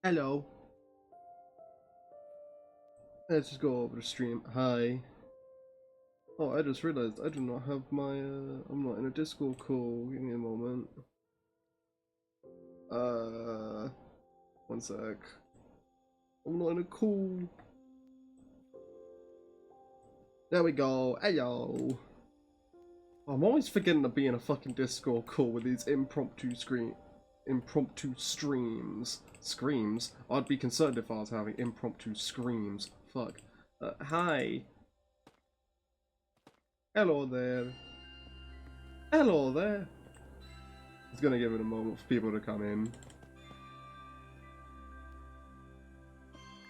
Hello. Let's just go over the stream. Hi. Oh, I just realized I do not have my, I'm not in a Discord call. Give me a moment. One sec. I'm not in a call. There we go. Heyo. I'm always forgetting to be in a fucking Discord call with these impromptu streams. Screams? I'd be concerned if I was having impromptu screams. Fuck. Hi. Hello there. Hello there. It's gonna give it a moment for people to come in.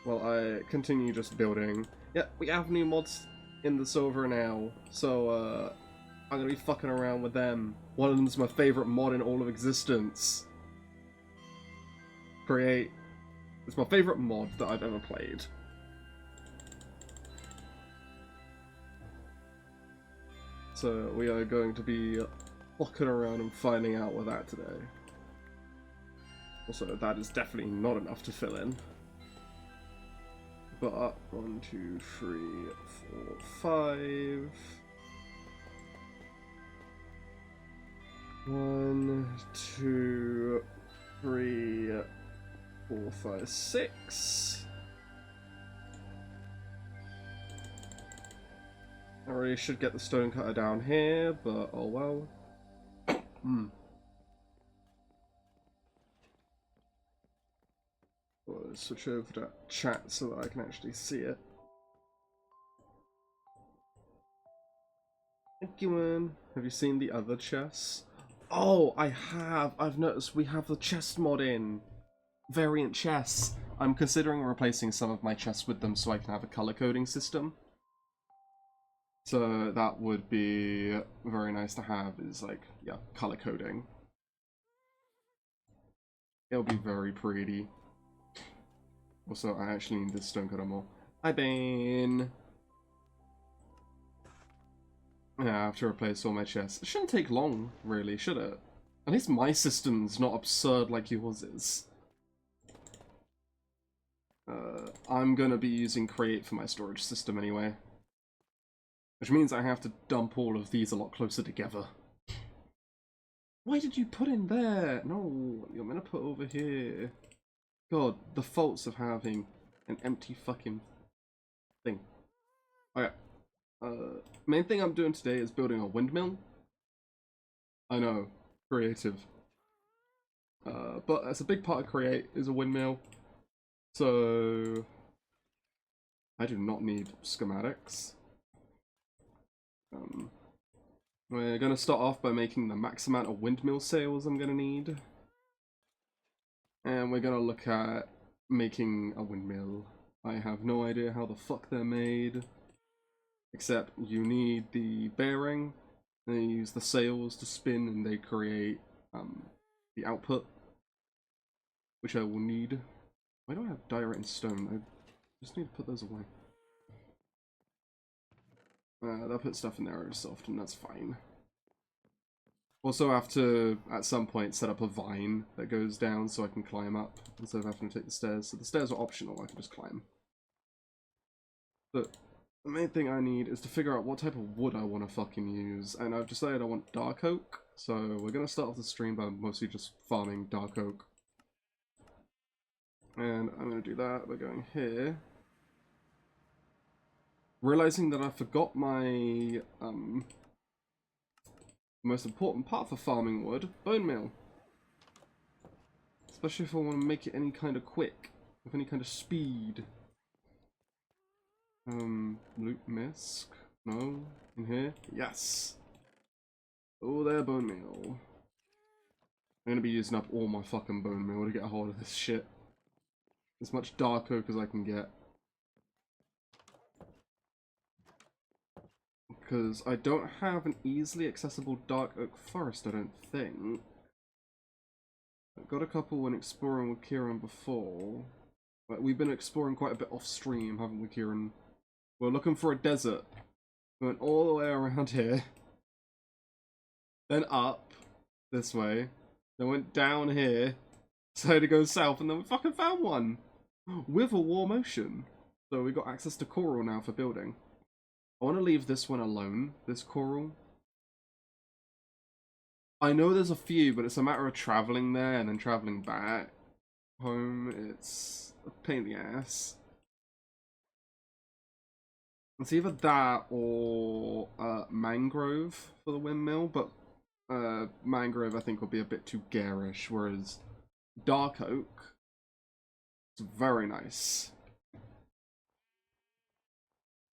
While I continue just building. Yeah, we have new mods in the server now, so I'm gonna be fucking around with them. One of them's my favorite mod in all of existence. Create. It's my favorite mod that I've ever played. So we are going to be fucking around and finding out with that today. Also, that is definitely not enough to fill in. But 1, 2, 3, 4, 5. 1, 2, 3, 4, 5, 6. I really should get the stone cutter down here, but oh well. Let's switch over to chat so that I can actually see it. Thank you, man. Have you seen the other chests? Oh, I have. I've noticed we have the chest mod in. Variant chests. I'm considering replacing some of my chests with them so I can have a color coding system. So that would be very nice to have, is like, yeah, color coding. It'll be very pretty. Also, I actually need this stone cutter more. Hi, Bane! Yeah, I have to replace all my chests. It shouldn't take long, really, should it? At least my system's not absurd like yours is. I'm gonna be using Create for my storage system anyway. Which means I have to dump all of these a lot closer together. Why did you put in there? No, you're gonna put over here. God, the faults of having an empty fucking thing. Okay. Main thing I'm doing today is building a windmill. I know, creative. But that's a big part of Create is a windmill. So I do not need schematics. We're gonna start off by making the max amount of windmill sails I'm gonna need. And we're gonna look at making a windmill. I have no idea how the fuck they're made. Except you need the bearing, and you use the sails to spin and they create the output. Which I will need. Why do I have diorite and stone? I just need to put those away. They'll put stuff in there every so often, that's fine. Also have to, at some point, set up a vine that goes down so I can climb up instead of having to take the stairs. So the stairs are optional, I can just climb. But the main thing I need is to figure out what type of wood I want to fucking use. And I've decided I want dark oak, so we're going to start off the stream by mostly just farming dark oak. And I'm going to do that by going here. Realizing that I forgot my most important part for farming wood, bone meal. Especially if I want to make it any kind of quick, with any kind of speed. Loot misc? No? In here? Yes! Oh, there, bone meal. I'm gonna be using up all my fucking bone meal to get a hold of this shit. As much dark oak as I can get. Because I don't have an easily accessible dark oak forest, I don't think. I've got a couple when exploring with Kieran before. But we've been exploring quite a bit off stream, haven't we, Kieran? We're looking for a desert. We went all the way around here. Then up this way. Then went down here. So to go south, and then we fucking found one with a warm ocean. So we got access to coral now for building. I want to leave this one alone, this coral. I know there's a few, but it's a matter of traveling there and then traveling back home. It's a pain in the ass. It's either that or mangrove for the windmill, but mangrove I think will be a bit too garish, whereas dark oak is very nice.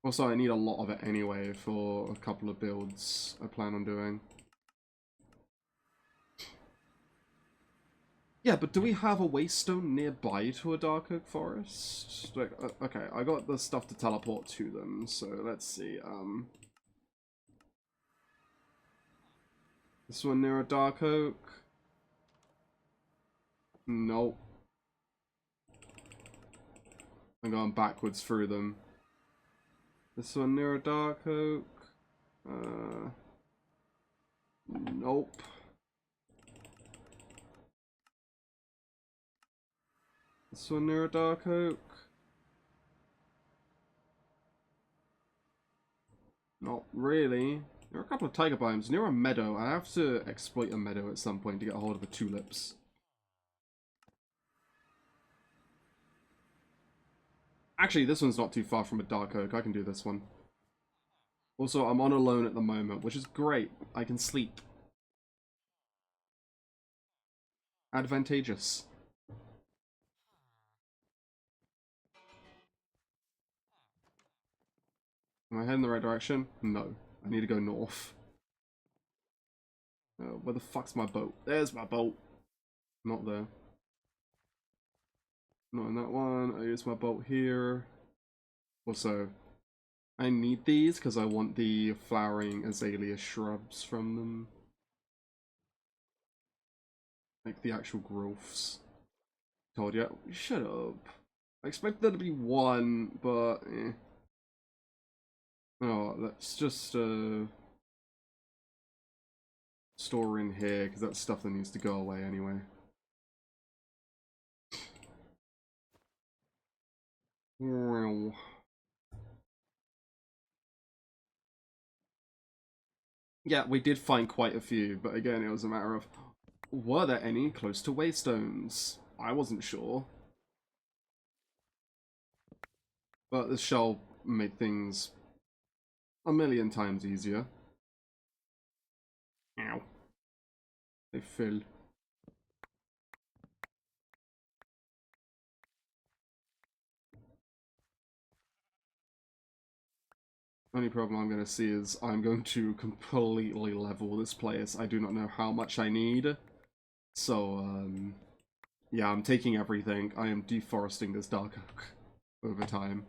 Also, I need a lot of it anyway for a couple of builds I plan on doing. Yeah, but do we have a waystone nearby to a dark oak forest? Like, okay, I got the stuff to teleport to them, so let's see. This one near a dark oak? Nope. I'm going backwards through them. This one near a dark oak? Nope. This one near a dark oak? Not really. There are a couple of tiger biomes near a meadow. I have to exploit a meadow at some point to get a hold of the tulips. Actually, this one's not too far from a dark oak. I can do this one. Also, I'm on alone at the moment, which is great. I can sleep. Advantageous. Am I heading the right direction? No. I need to go north. Where the fuck's my boat? There's my boat. Not there. Not in that one. I use my boat here. Also, I need these because I want the flowering azalea shrubs from them. Like the actual growths. Told you. Shut up. I expect there to be one, but eh. Oh, let's just store in here because that's stuff that needs to go away anyway. Well. Yeah, we did find quite a few, but again, it was a matter of, were there any close to waystones? I wasn't sure. But this shell made things a million times easier. Ow. They fill. Only problem I'm going to see is I'm going to completely level this place. I do not know how much I need. So, yeah, I'm taking everything. I am deforesting this dark oak over time.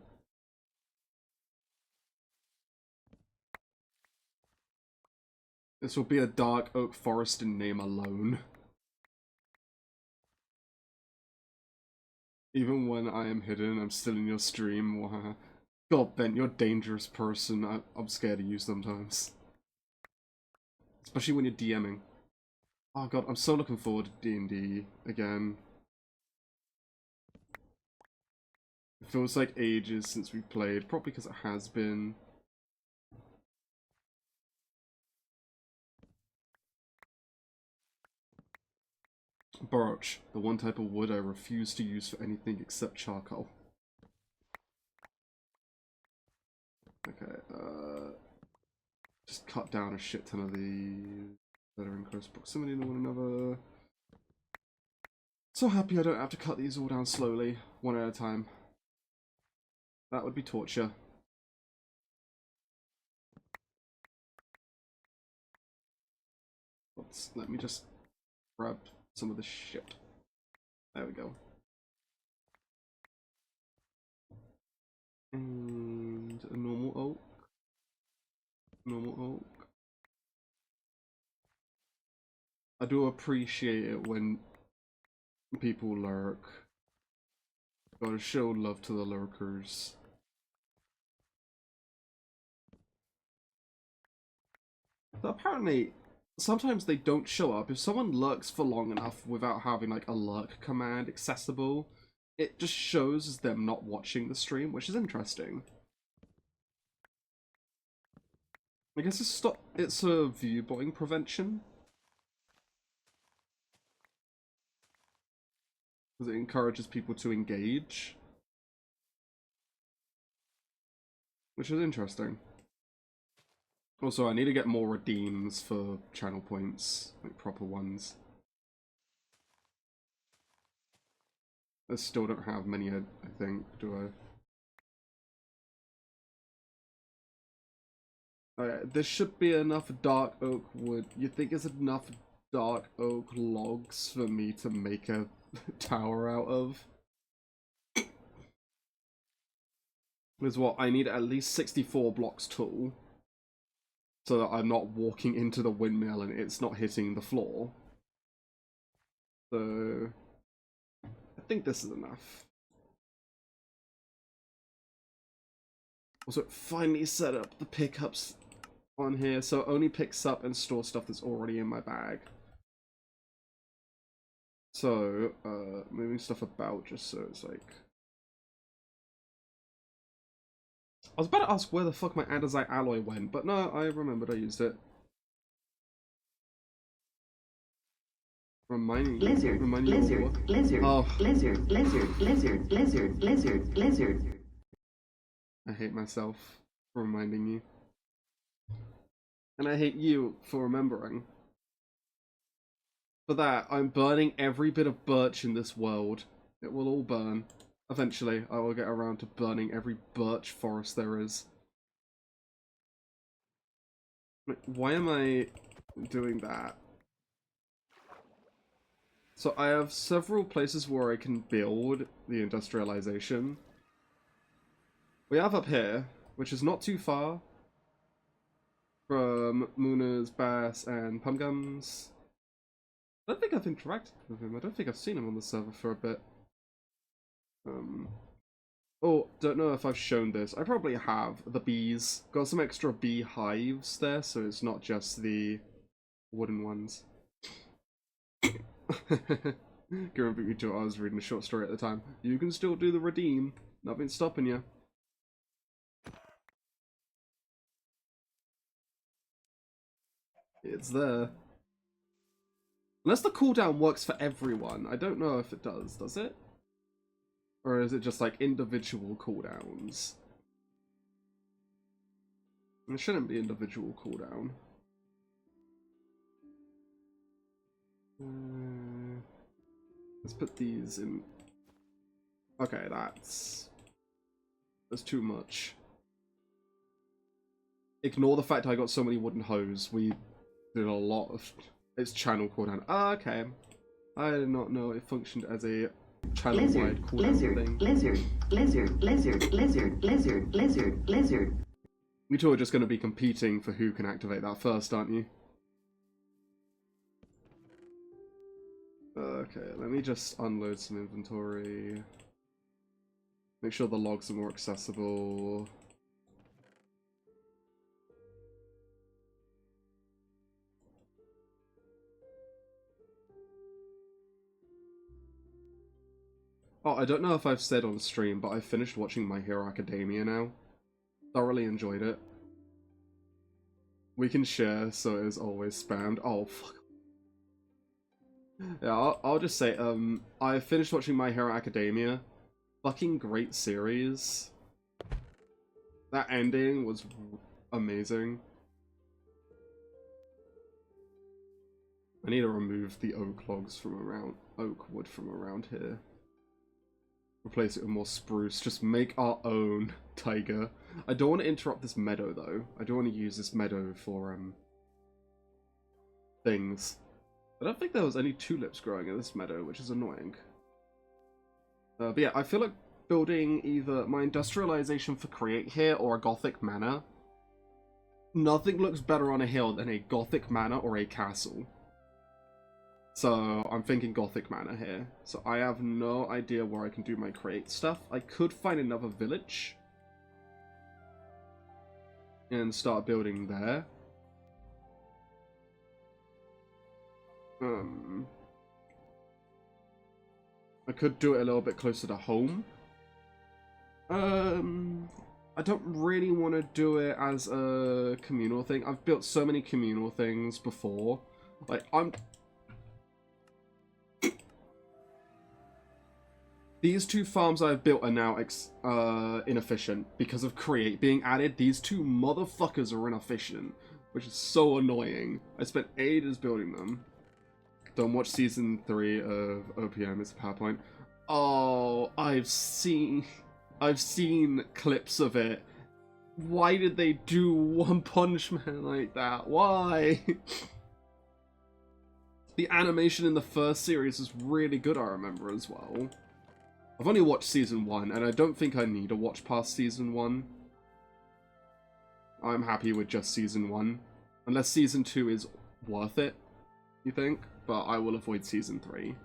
This will be a dark oak forest in name alone. Even when I am hidden, I'm still in your stream. God, Ben, you're a dangerous person. I'm scared of you sometimes. Especially when you're DMing. Oh god, I'm so looking forward to D&D again. It feels like ages since we played, probably because it has been. Birch, the one type of wood I refuse to use for anything except charcoal. Okay, just cut down a shit ton of these that are in close proximity to one another. So happy I don't have to cut these all down slowly, one at a time. That would be torture. Let me just grab some of this shit. There we go. And a normal oak. Normal oak. I do appreciate it when people lurk. Gotta show love to the lurkers. So apparently, sometimes they don't show up. If someone lurks for long enough without having like a lurk command accessible, it just shows as them not watching the stream, which is interesting. I guess it's a viewbombing prevention. Because it encourages people to engage. Which is interesting. Also, I need to get more redeems for channel points, like proper ones. I still don't have many, I think, do I? Alright, this should be enough dark oak wood. You think it's enough dark oak logs for me to make a tower out of? Is what I need at least 64 blocks tall. So that I'm not walking into the windmill and it's not hitting the floor. So I think this is enough. Also, finally set up the pickups on here, so it only picks up and stores stuff that's already in my bag. So, moving stuff about just so it's like... I was about to ask where the fuck my andesite alloy went, but no, I remembered I used it. Remind you lizard. I hate myself for reminding you. And I hate you for remembering. For that, I'm burning every bit of birch in this world. It will all burn. Eventually, I will get around to burning every birch forest there is. Why am I doing that? So I have several places where I can build the industrialization. We have up here, which is not too far from Muna's, Bass, and Pumgums. I don't think I've interacted with him. I don't think I've seen him on the server for a bit. Oh, don't know if I've shown this. I probably have. The bees. Got some extra bee hives there, so it's not just the wooden ones. Garen beat me to it. I was reading a short story at the time. You can still do the redeem. Nothing's stopping you. It's there. Unless the cooldown works for everyone. I don't know if it does it? Or is it just like individual cooldowns? It shouldn't be individual cooldown. Let's put these in. Okay, that's too much. Ignore the fact I got so many wooden hoes. We did a lot of... It's channel cooldown. Ah, okay. I did not know it functioned as a channel-wide cooldown thing. Lizard. You two are just going to be competing for who can activate that first, aren't you? Okay, let me just unload some inventory. Make sure the logs are more accessible. Oh, I don't know if I've said on stream, but I finished watching My Hero Academia now. Thoroughly enjoyed it. We can share, so it is always spammed. Oh, fuck. Yeah, I'll just say, I finished watching My Hero Academia. Fucking great series. That ending was amazing. I need to remove the oak logs from around, oak wood from around here. Replace it with more spruce. Just make our own tiger. I don't want to interrupt this meadow, though. I do want to use this meadow for, things. I don't think there was any tulips growing in this meadow, which is annoying. But yeah, I feel like building either my industrialization for create here or a gothic manor. Nothing looks better on a hill than a gothic manor or a castle. So I'm thinking gothic manor here. So I have no idea where I can do my create stuff. I could find another village and start building there. I could do it a little bit closer to home. I don't really want to do it as a communal thing. I've built so many communal things before. Like, these two farms I've built are now inefficient because of Create being added. These two motherfuckers are inefficient, which is so annoying. I spent ages building them. Don't watch season 3 of OPM. It's a PowerPoint. Oh, I've seen clips of it. Why did they do One Punch Man like that? Why? The animation in the first series is really good, I remember, as well. I've only watched season 1, and I don't think I need to watch past season 1. I'm happy with just season 1. Unless season 2 is worth it, you think? But I will avoid season 3.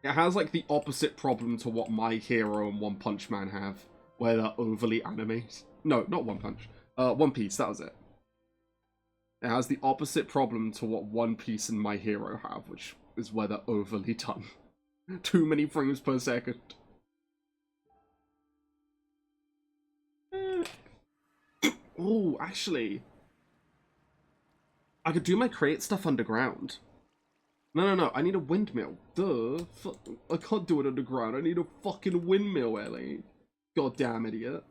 It has, like, the opposite problem to what My Hero and One Punch Man have, where they're overly animated. No, not One Punch. One Piece, that was it. It has the opposite problem to what One Piece and My Hero have, which is where they're overly done. Too many frames per second. Oh, actually, I could do my Create stuff underground. No, I need a windmill. Duh. I can't do it underground. I need a fucking windmill, Ellie. Goddamn idiot.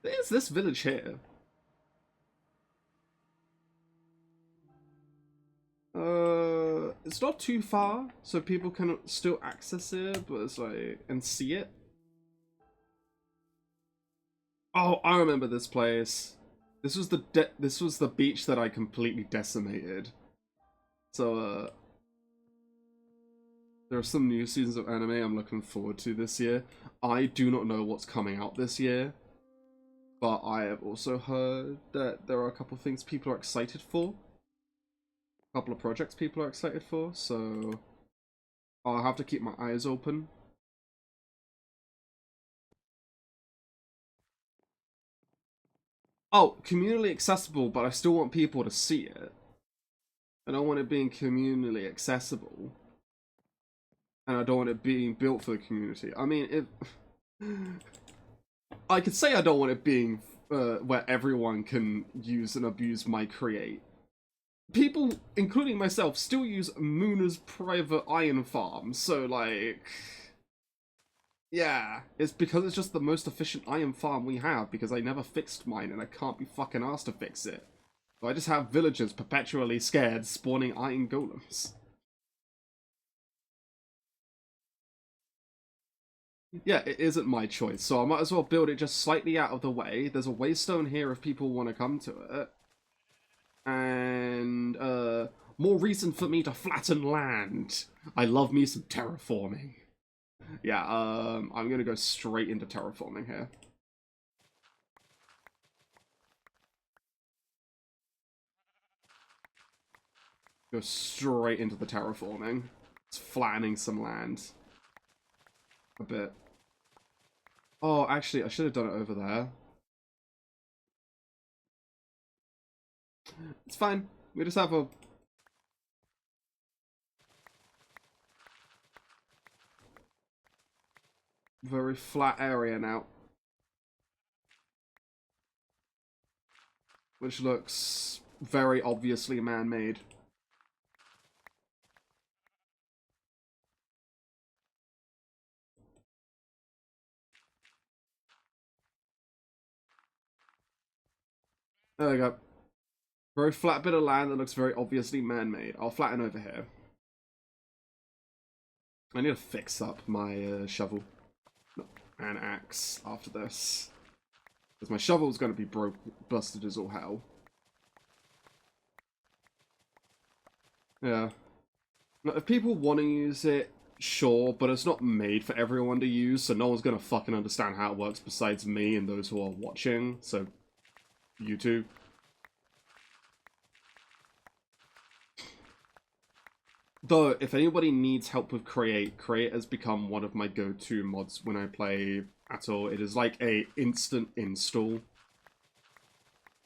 There's this village here. It's not too far, so people can still access it, but it's like, and see it. Oh, I remember this place. This was the beach that I completely decimated. So, there are some new seasons of anime I'm looking forward to this year. I do not know what's coming out this year, but I have also heard that there are a couple of things people are excited for. A couple of projects people are excited for, so I'll have to keep my eyes open. Oh, communally accessible, but I still want people to see it. I don't want it being communally accessible. And I don't want it being built for the community. I mean, if I could say I don't want it being where everyone can use and abuse my Create. People, including myself, still use Moona's private iron farm, so like, yeah, it's because it's just the most efficient iron farm we have, because I never fixed mine and I can't be fucking asked to fix it. So I just have villagers perpetually scared spawning iron golems. Yeah, it isn't my choice, so I might as well build it just slightly out of the way. There's a waystone here if people want to come to it. And, more reason for me to flatten land. I love me some terraforming. Yeah, I'm gonna go straight into terraforming here. Go straight into the terraforming. It's flattening some land. A bit. Oh, actually, I should have done it over there. It's fine. We just have a... very flat area now. Which looks very obviously man-made. There we go. Very flat bit of land that looks very obviously man-made. I'll flatten over here. I need to fix up my shovel and axe after this. Because my shovel's going to be busted as all hell. Yeah. Now, if people want to use it, sure, but it's not made for everyone to use, so no one's going to fucking understand how it works besides me and those who are watching, so you two. Though, if anybody needs help with Create, Create has become one of my go-to mods when I play at all. It is like a instant install.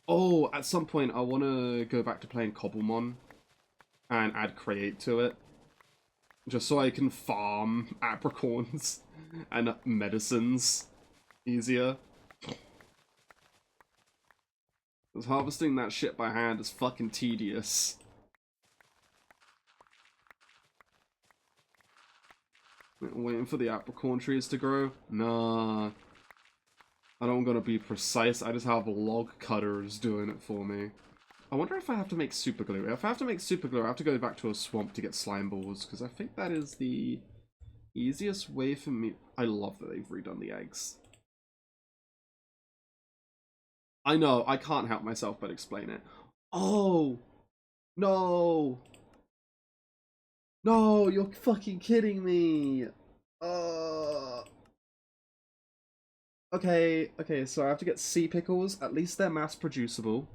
Oh, at some point I want to go back to playing Cobblemon and add Create to it. Just so I can farm apricorns and medicines easier. Because harvesting that shit by hand is fucking tedious. Waiting for the apricorn trees to grow? Nah. I don't gotta be precise, I just have log cutters doing it for me. I wonder if I have to make super glue. If I have to make super glue, I have to go back to a swamp to get slime balls, because I think that is the easiest way for me. I love that they've redone the eggs. I know, I can't help myself but explain it. Oh! No! No, you're fucking kidding me! Okay, so I have to get sea pickles. At least they're mass producible.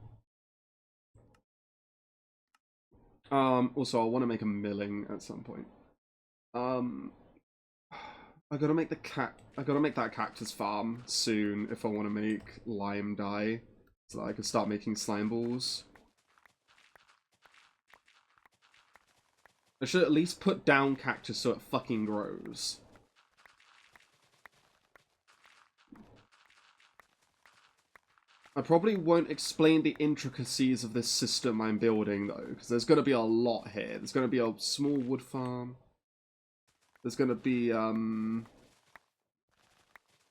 Also I want to make a milling at some point. I gotta make that cactus farm soon if I want to make lime dye, so that I can start making slime balls. I should at least put down cactus so it fucking grows. I probably won't explain the intricacies of this system I'm building, though, because there's going to be a lot here. There's going to be a small wood farm. There's going to be,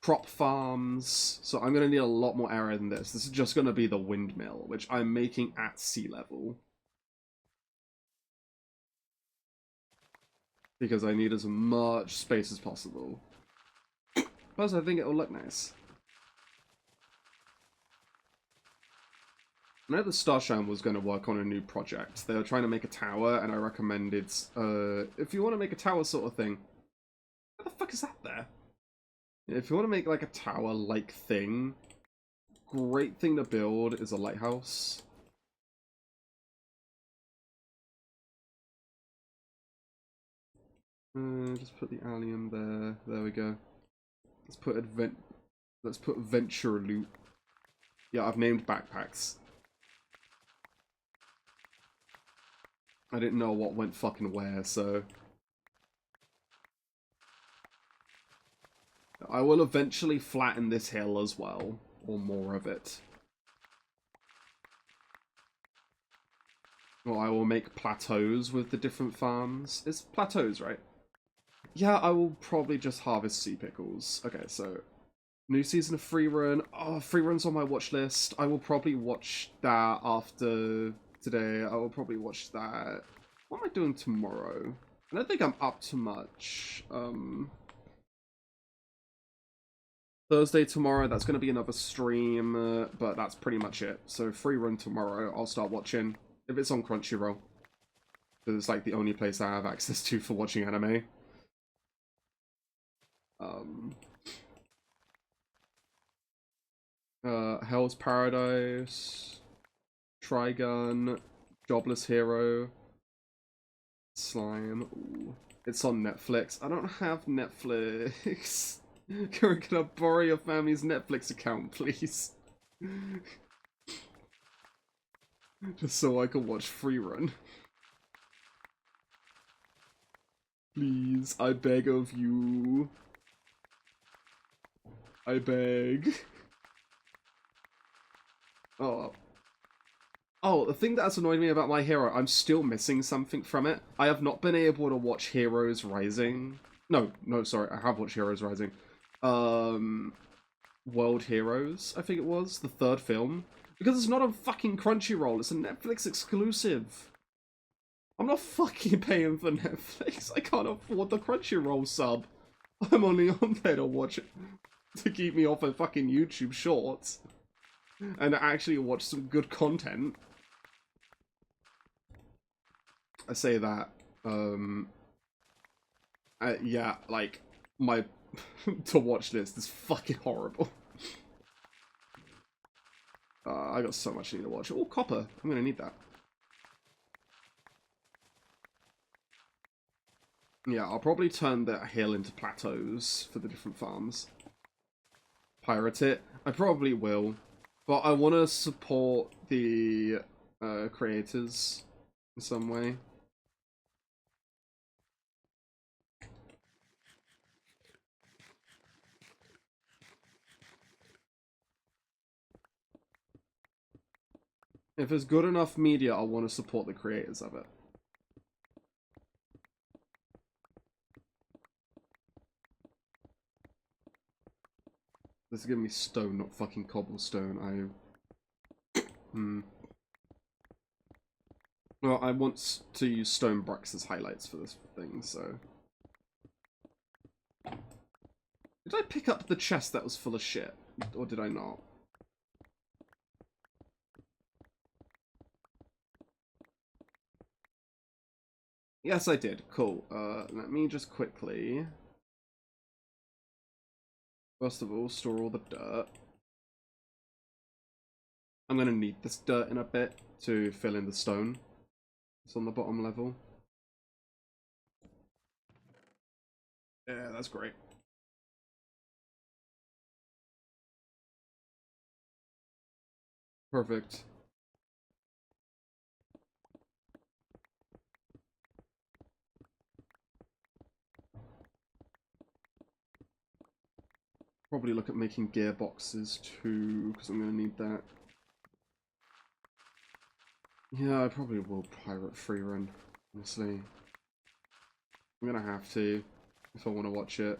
crop farms. So I'm going to need a lot more area than this. This is just going to be the windmill, which I'm making at sea level. Because I need as much space as possible. Plus, I think it will look nice. I know that Starshine was going to work on a new project. They were trying to make a tower, and I recommended, if you want to make a tower sort of thing... What the fuck is that there? If you want to make, like, a tower-like thing, great thing to build is a lighthouse. Just put the allium there. There we go. Let's put Venture Loot. Yeah, I've named backpacks. I didn't know what went fucking where, so... I will eventually flatten this hill as well, or more of it. Or I will make plateaus with the different farms. It's plateaus, right? Yeah, I will probably just harvest sea pickles. Okay, so... New season of Free Run. Oh, Free Run's on my watch list. I will probably watch that after today. I will probably watch that. What am I doing tomorrow? I don't think I'm up to much. Thursday tomorrow, that's going to be another stream, but that's pretty much it. So Free Run tomorrow, I'll start watching. If it's on Crunchyroll. Because it's like the only place I have access to for watching anime. Hell's Paradise, Trigun, Jobless Hero, Slime. Ooh. It's on Netflix. I don't have Netflix. Can I borrow your family's Netflix account, please? Just so I can watch Free Run. Please, I beg of you. I beg. Oh, the thing that's annoyed me about My Hero, I'm still missing something from it. I have not been able to watch Heroes Rising. No, sorry, I have watched Heroes Rising. World Heroes, I think it was, the third film. Because it's not on fucking Crunchyroll, it's a Netflix exclusive. I'm not fucking paying for Netflix. I can't afford the Crunchyroll sub. I'm only on there to watch it, to keep me off of fucking YouTube Shorts. And actually watch some good content. I say that, yeah, like, my to watch list is fucking horrible. I got so much I need to watch. Oh, copper. I'm gonna need that. Yeah, I'll probably turn that hill into plateaus for the different farms. Pirate it? I probably will. But I want to support the creators in some way. If it's good enough media, I want to support the creators of it. This is giving me stone, not fucking cobblestone. Well, I want to use stone bricks as highlights for this thing, so... Did I pick up the chest that was full of shit? Or did I not? Yes, I did. Cool. Let me just quickly... First of all, store all the dirt. I'm gonna need this dirt in a bit to fill in the stone. It's on the bottom level. Yeah, that's great. Perfect. Probably look at making gearboxes too, because I'm going to need that. Yeah, I probably will pirate free run, honestly. I'm going to have to, if I want to watch it.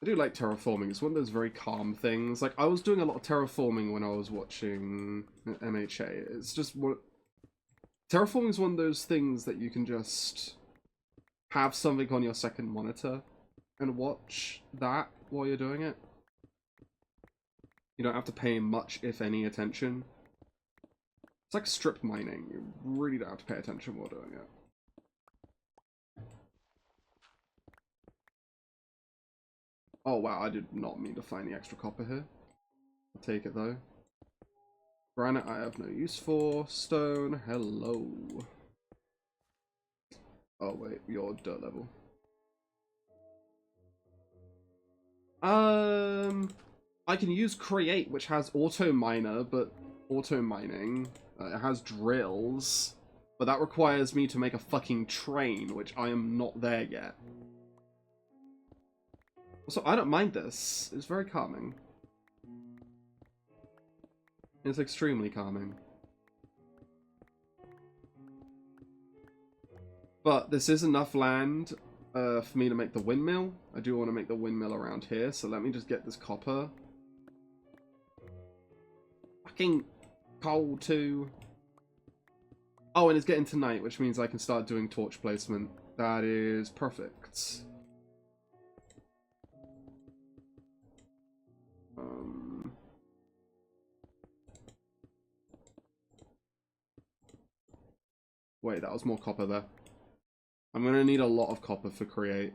I do like terraforming. It's one of those very calm things. Like, I was doing a lot of terraforming when I was watching MHA. It's just what... Terraforming is one of those things that you can just have something on your second monitor and watch that while you're doing it. You don't have to pay much, if any, attention. It's like strip mining. You really don't have to pay attention while doing it. Oh wow, I did not mean to find the extra copper here. I'll take it though. Granite I have no use for. Stone, hello. Oh wait, you're dirt level. I can use create, which has auto miner, but auto mining. It has drills, but that requires me to make a fucking train, which I am not there yet. So I don't mind this. It's very calming. It's extremely calming. But this is enough land for me to make the windmill. I do want to make the windmill around here, so let me just get this copper. Fucking coal too. Oh, and it's getting to night, which means I can start doing torch placement. That is perfect. Wait, that was more copper there. I'm going to need a lot of copper for create.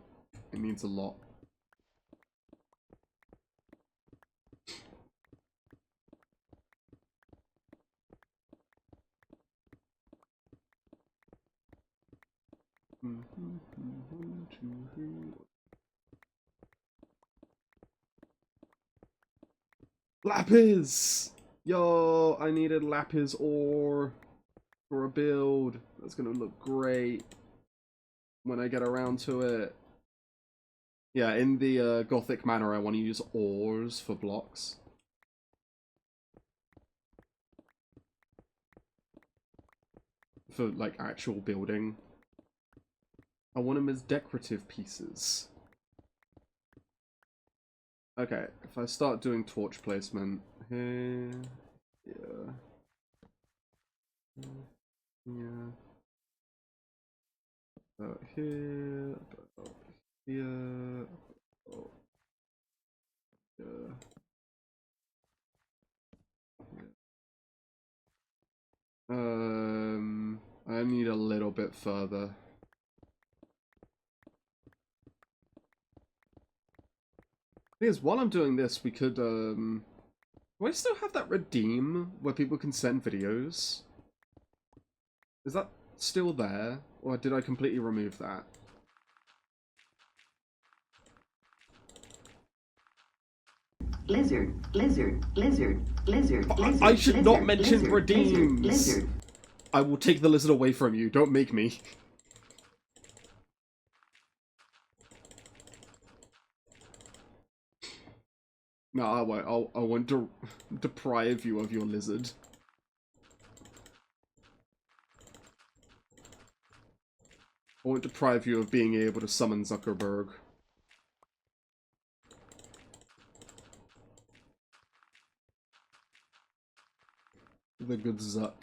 It needs a lot. Lapis! Yo, I needed lapis ore for a build. That's going to look great when I get around to it. Yeah, in the Gothic manner, I want to use ores for blocks. For, like, actual building. I want them as decorative pieces. Okay, if I start doing torch placement here, yeah, yeah, here, here, oh, yeah. I need a little bit further. Because while I'm doing this, we could Do I still have that redeem where people can send videos? Is that still there? Or did I completely remove that? Lizard, lizard, lizard, lizard, lizard. I should lizard, not mention lizard, redeems! Lizard. I will take the lizard away from you, don't make me. No, I won't. I won't deprive you of your lizard. I won't deprive you of being able to summon Zuckerberg. The good Zuck.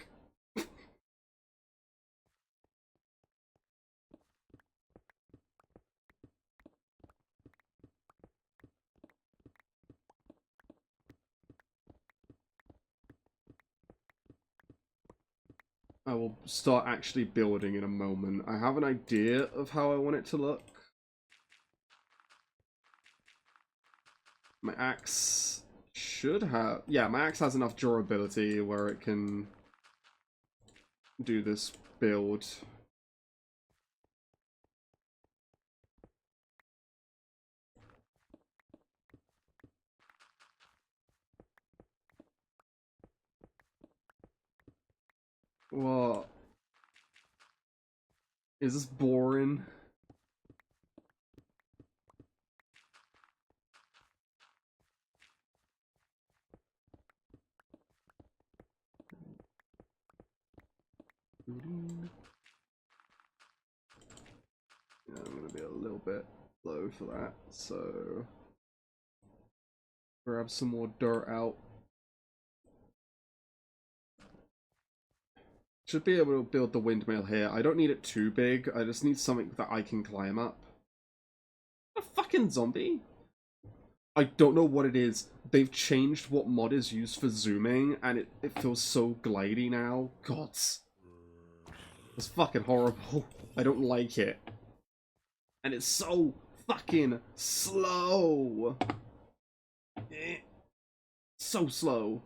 I will start actually building in a moment. I have an idea of how I want it to look. My axe should have... Yeah, my axe has enough durability where it can do this build. What? Is this boring? Yeah, I'm gonna be a little bit low for that, so grab some more dirt out. Should be able to build the windmill here. I don't need it too big, I just need something that I can climb up. A fucking zombie? I don't know what it is. They've changed what mod is used for zooming, and it feels so glidey now. Gods. It's fucking horrible. I don't like it. And it's so fucking slow. So slow.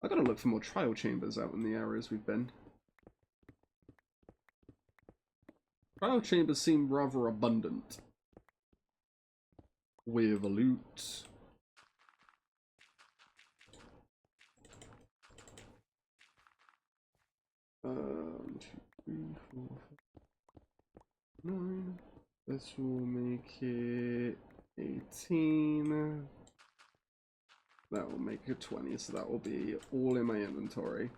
I gotta look for more trial chambers out in the areas we've been. Trial chambers seem rather abundant. With loot. Two, 3, 4, 5, 9. This will make it 18. That will make it 20, so that will be all in my inventory.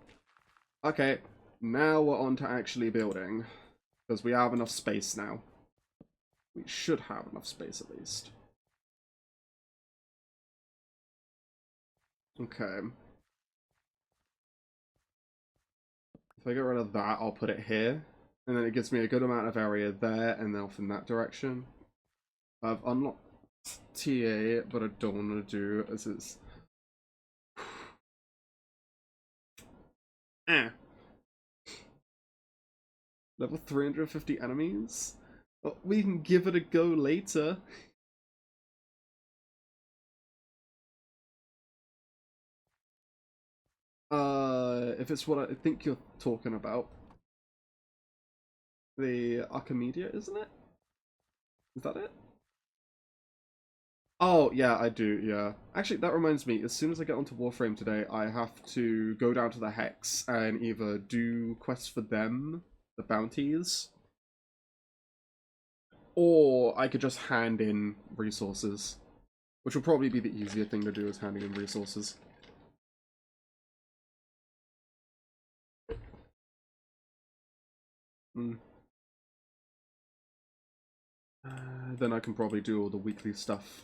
Okay, now we're on to actually building. Because we have enough space now. We should have enough space at least. Okay. If I get rid of that, I'll put it here. And then it gives me a good amount of area there and then off in that direction. I've unlocked TA, but I don't want to do as it's... Level 350 enemies? Oh, we can give it a go later. If it's what I think you're talking about. The Archimedia, isn't it? Is that it? Oh, yeah, I do, yeah. Actually, that reminds me, as soon as I get onto Warframe today, I have to go down to the Hex and either do quests for them, the bounties, or I could just hand in resources, which will probably be the easier thing to do, is handing in resources. Then I can probably do all the weekly stuff.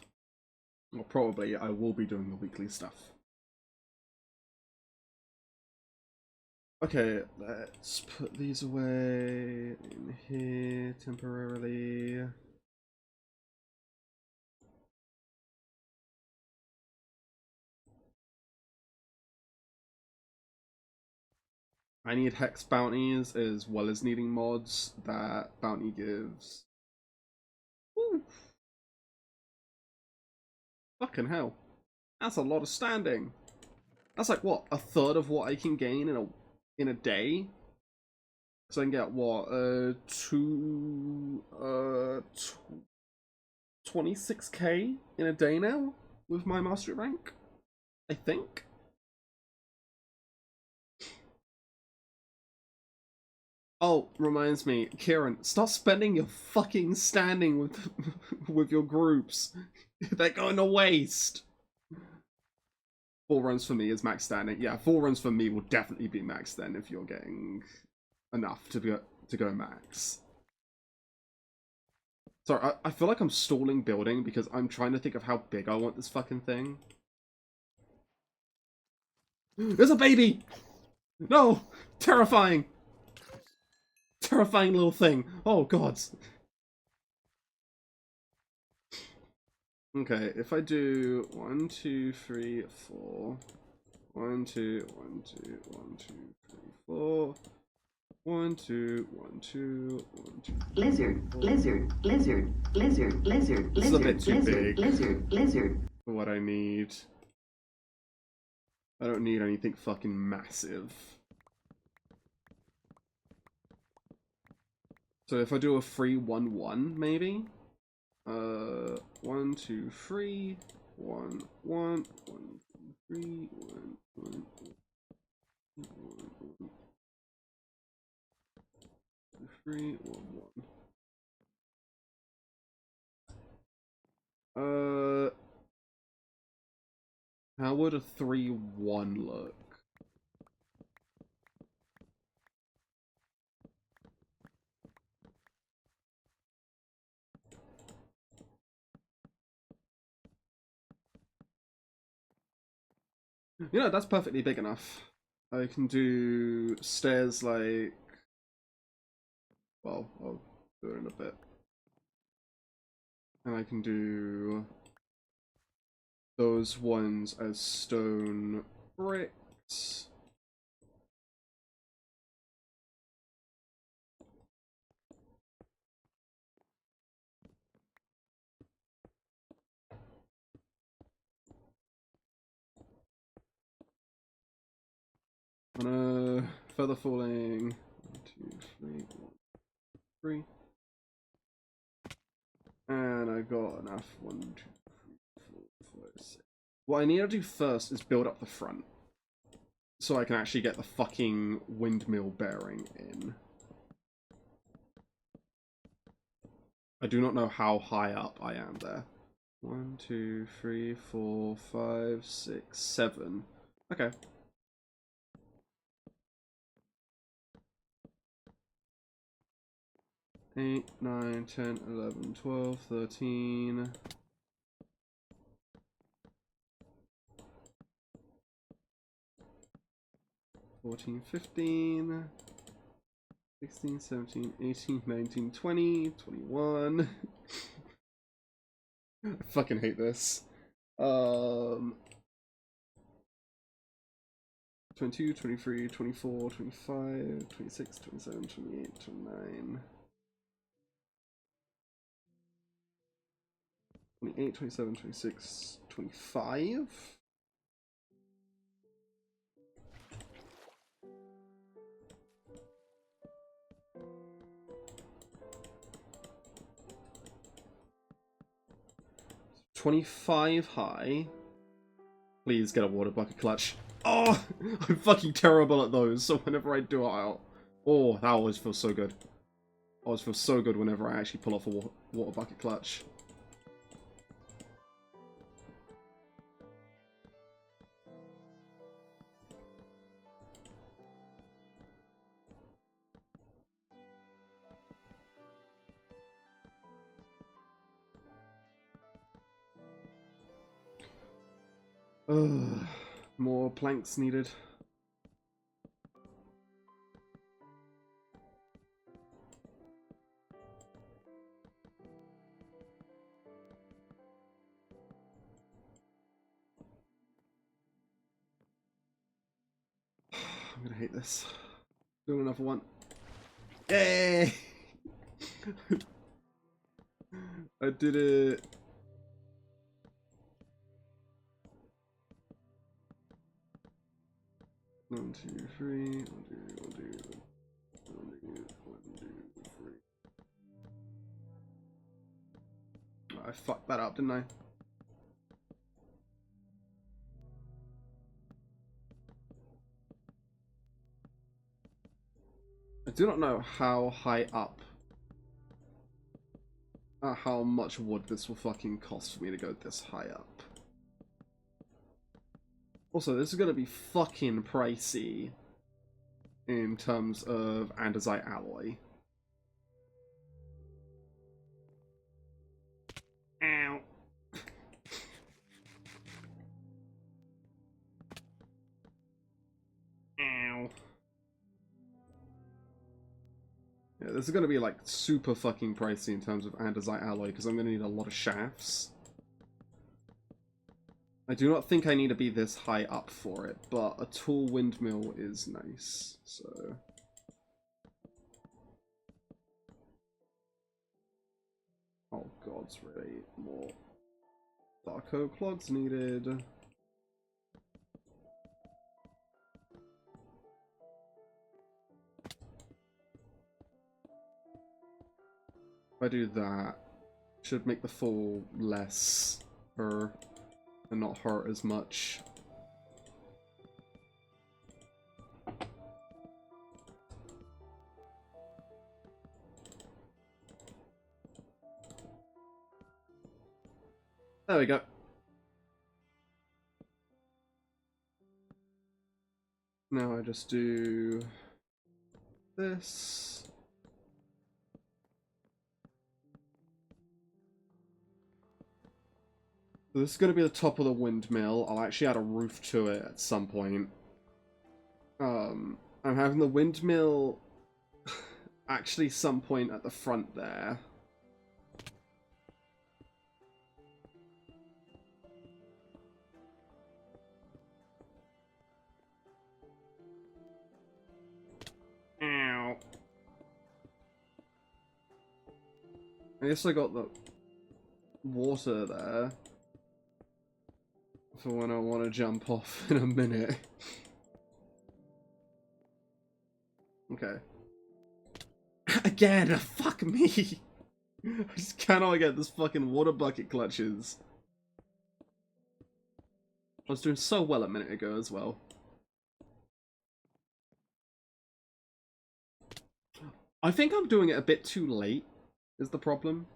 Well, probably I will be doing the weekly stuff. Okay, let's put these away in here temporarily. I need hex bounties as well as needing mods that bounty gives. Woo. Fucking hell. That's a lot of standing. That's like, what, a third of what I can gain in a day? So I can get, what, 26k in a day now? With my mastery rank? I think? Oh, reminds me, Kieran, stop spending your fucking standing with with your groups. They're going to waste. 4 runs for me is max standing. Yeah, 4 runs for me will definitely be max then if you're getting enough to go max. Sorry, I feel like I'm stalling building because I'm trying to think of how big I want this fucking thing. There's a baby! No! Terrifying! Terrifying little thing. Oh, God. Okay, if I do 1, 2, 3, 4. 1, 2, 1, 2, 1, 2, 3, 4. 1, 2, 1, 2, 1, 2. Lizard, lizard, lizard, lizard, lizard, This is a bit lizard, too lizard, big lizard, lizard. for what I need. I don't need anything fucking massive. So if I do a 3, 1, 1, maybe? 1, 2, 3, 1, 1, 1, 2, 3, 1, 1, 1, 1, 2, 3, 1, 1. How would a 3, 1 look? You know, that's perfectly big enough. I can do stairs like... Well, I'll do it in a bit. And I can do those ones as stone bricks. Feather falling. 1, 2, 3, 1, 3. And I got enough. 1, 2, 3, 4, 5, 6. What I need to do first is build up the front. So I can actually get the fucking windmill bearing in. I do not know how high up I am there. 1, 2, 3, 4, 5, 6, 7. Okay. Eight, 9, 10, 11, 12, 13. 14, 15. 16, 17, 18, 19, 20, 21. I fucking hate this. 22, 23, 24, 25, 26, 27, 28, 29. 28, 27, 26, 25. $25 high. Please get a water bucket clutch. Oh, I'm fucking terrible at those. So whenever I do it, oh, that always feels so good. Always feels so good whenever I actually pull off a water bucket clutch. More planks needed. I'm gonna hate this. Doing another one. Yay! I did it. 1, 2, 3. 1, 2, 1, 2, 1, 2, 3. I fucked that up, didn't I? I do not know how high up, how much wood this will fucking cost for me to go this high up. Also, this is gonna be fucking pricey in terms of andesite alloy. Ow. Ow. Yeah, this is gonna be like super fucking pricey in terms of andesite alloy because I'm gonna need a lot of shafts. I do not think I need to be this high up for it, but a tall windmill is nice, so... Oh god, it's really more Darko clogs needed. If I do that, should make the fall less, and not hurt as much. There we go. Now I just do this. So this is going to be the top of the windmill. I'll actually add a roof to it at some point. I'm having the windmill actually some point at the front there. Ow. I guess I got the water there for when I want to jump off in a minute. Okay. Again, fuck me! I just cannot get this fucking water bucket clutches. I was doing so well a minute ago as well. I think I'm doing it a bit too late, is the problem.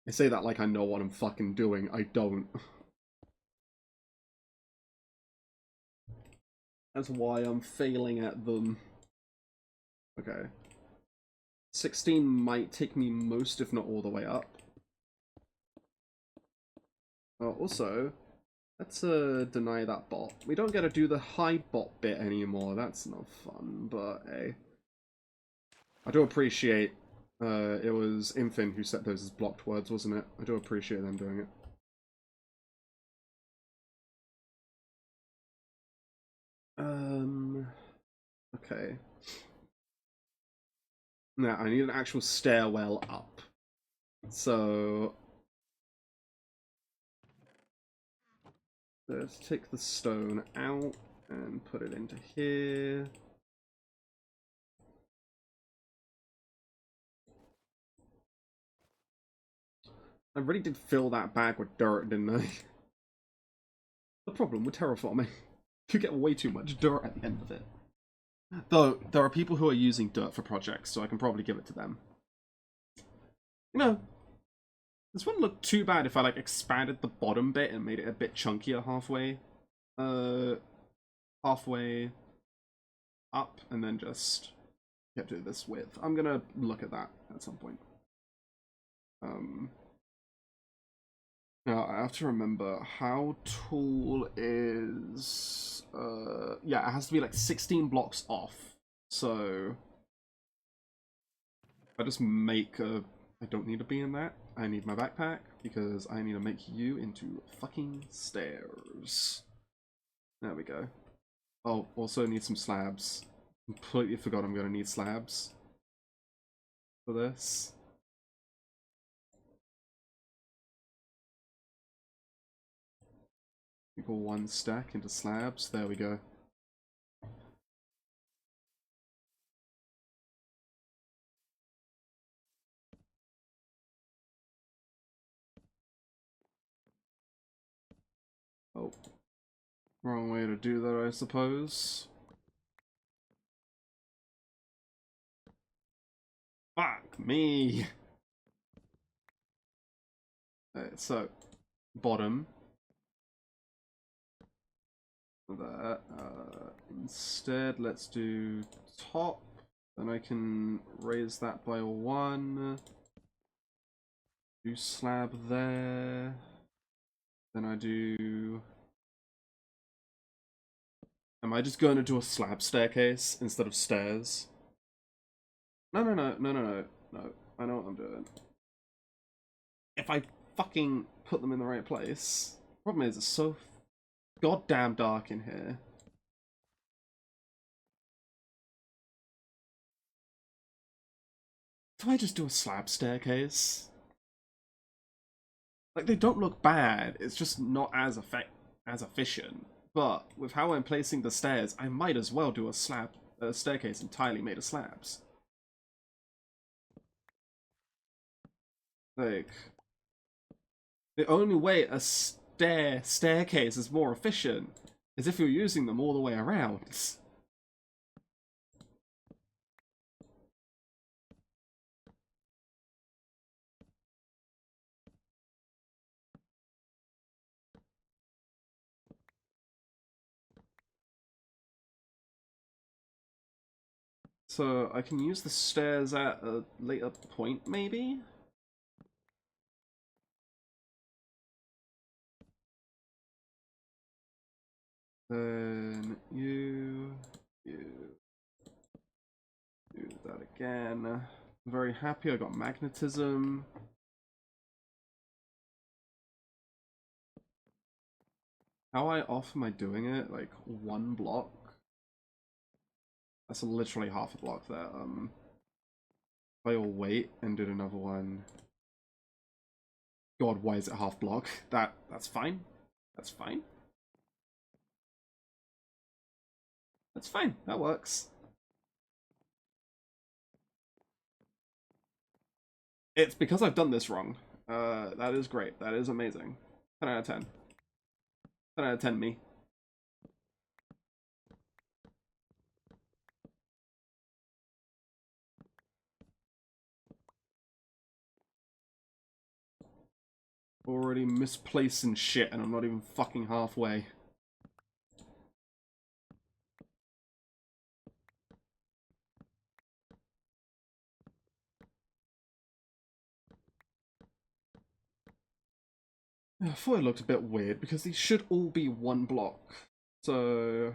I say that like I know what I'm fucking doing. I don't. That's why I'm failing at them. Okay. 16 might take me most, if not all the way up. Also, let's deny that bot. We don't get to do the high bot bit anymore. That's not fun, but hey. I do appreciate it was Infin who set those as blocked words, wasn't it? I do appreciate them doing it. Okay. Now, I need an actual stairwell up. So... let's take the stone out and put it into here. I really did fill that bag with dirt, didn't I? The problem with terraforming, you get way too much dirt at the end of it. Though, there are people who are using dirt for projects, so I can probably give it to them. You know, this wouldn't look too bad if I, like, expanded the bottom bit and made it a bit chunkier halfway. Halfway up, and then just kept it this width. I'm gonna look at that at some point. Now, I have to remember, how tall is... yeah, it has to be like 16 blocks off. So... I just make a... I don't need to be in that. I need my backpack, because I need to make you into fucking stairs. There we go. Oh, also need some slabs. Completely forgot I'm gonna need slabs for this. Equal 1 stack into slabs. There we go. Oh. Wrong way to do that, I suppose. Fuck me! So, bottom. That. Instead, let's do top. Then I can raise that by 1. Do slab there. Then I do... Am I just going to do a slab staircase instead of stairs? No. I know what I'm doing. If I fucking put them in the right place. Problem is, it's so goddamn dark in here. Do I just do a slab staircase? Like, they don't look bad, it's just not as efficient. But with how I'm placing the stairs, I might as well do a staircase entirely made of slabs. Like, the only way a staircase is more efficient is if you're using them all the way around. So I can use the stairs at a later point, maybe? Then you do that again. I'm very happy I got magnetism. How off am I doing it? Like 1 block? That's literally half a block there. If I will wait and do another one. God, why is it half block? That's fine. That's fine. That's fine. That works. It's because I've done this wrong. That is great. That is amazing. 10 out of 10. 10 out of 10 me. Already misplacing shit and I'm not even fucking halfway. I thought it looked a bit weird because these should all be 1 block. So...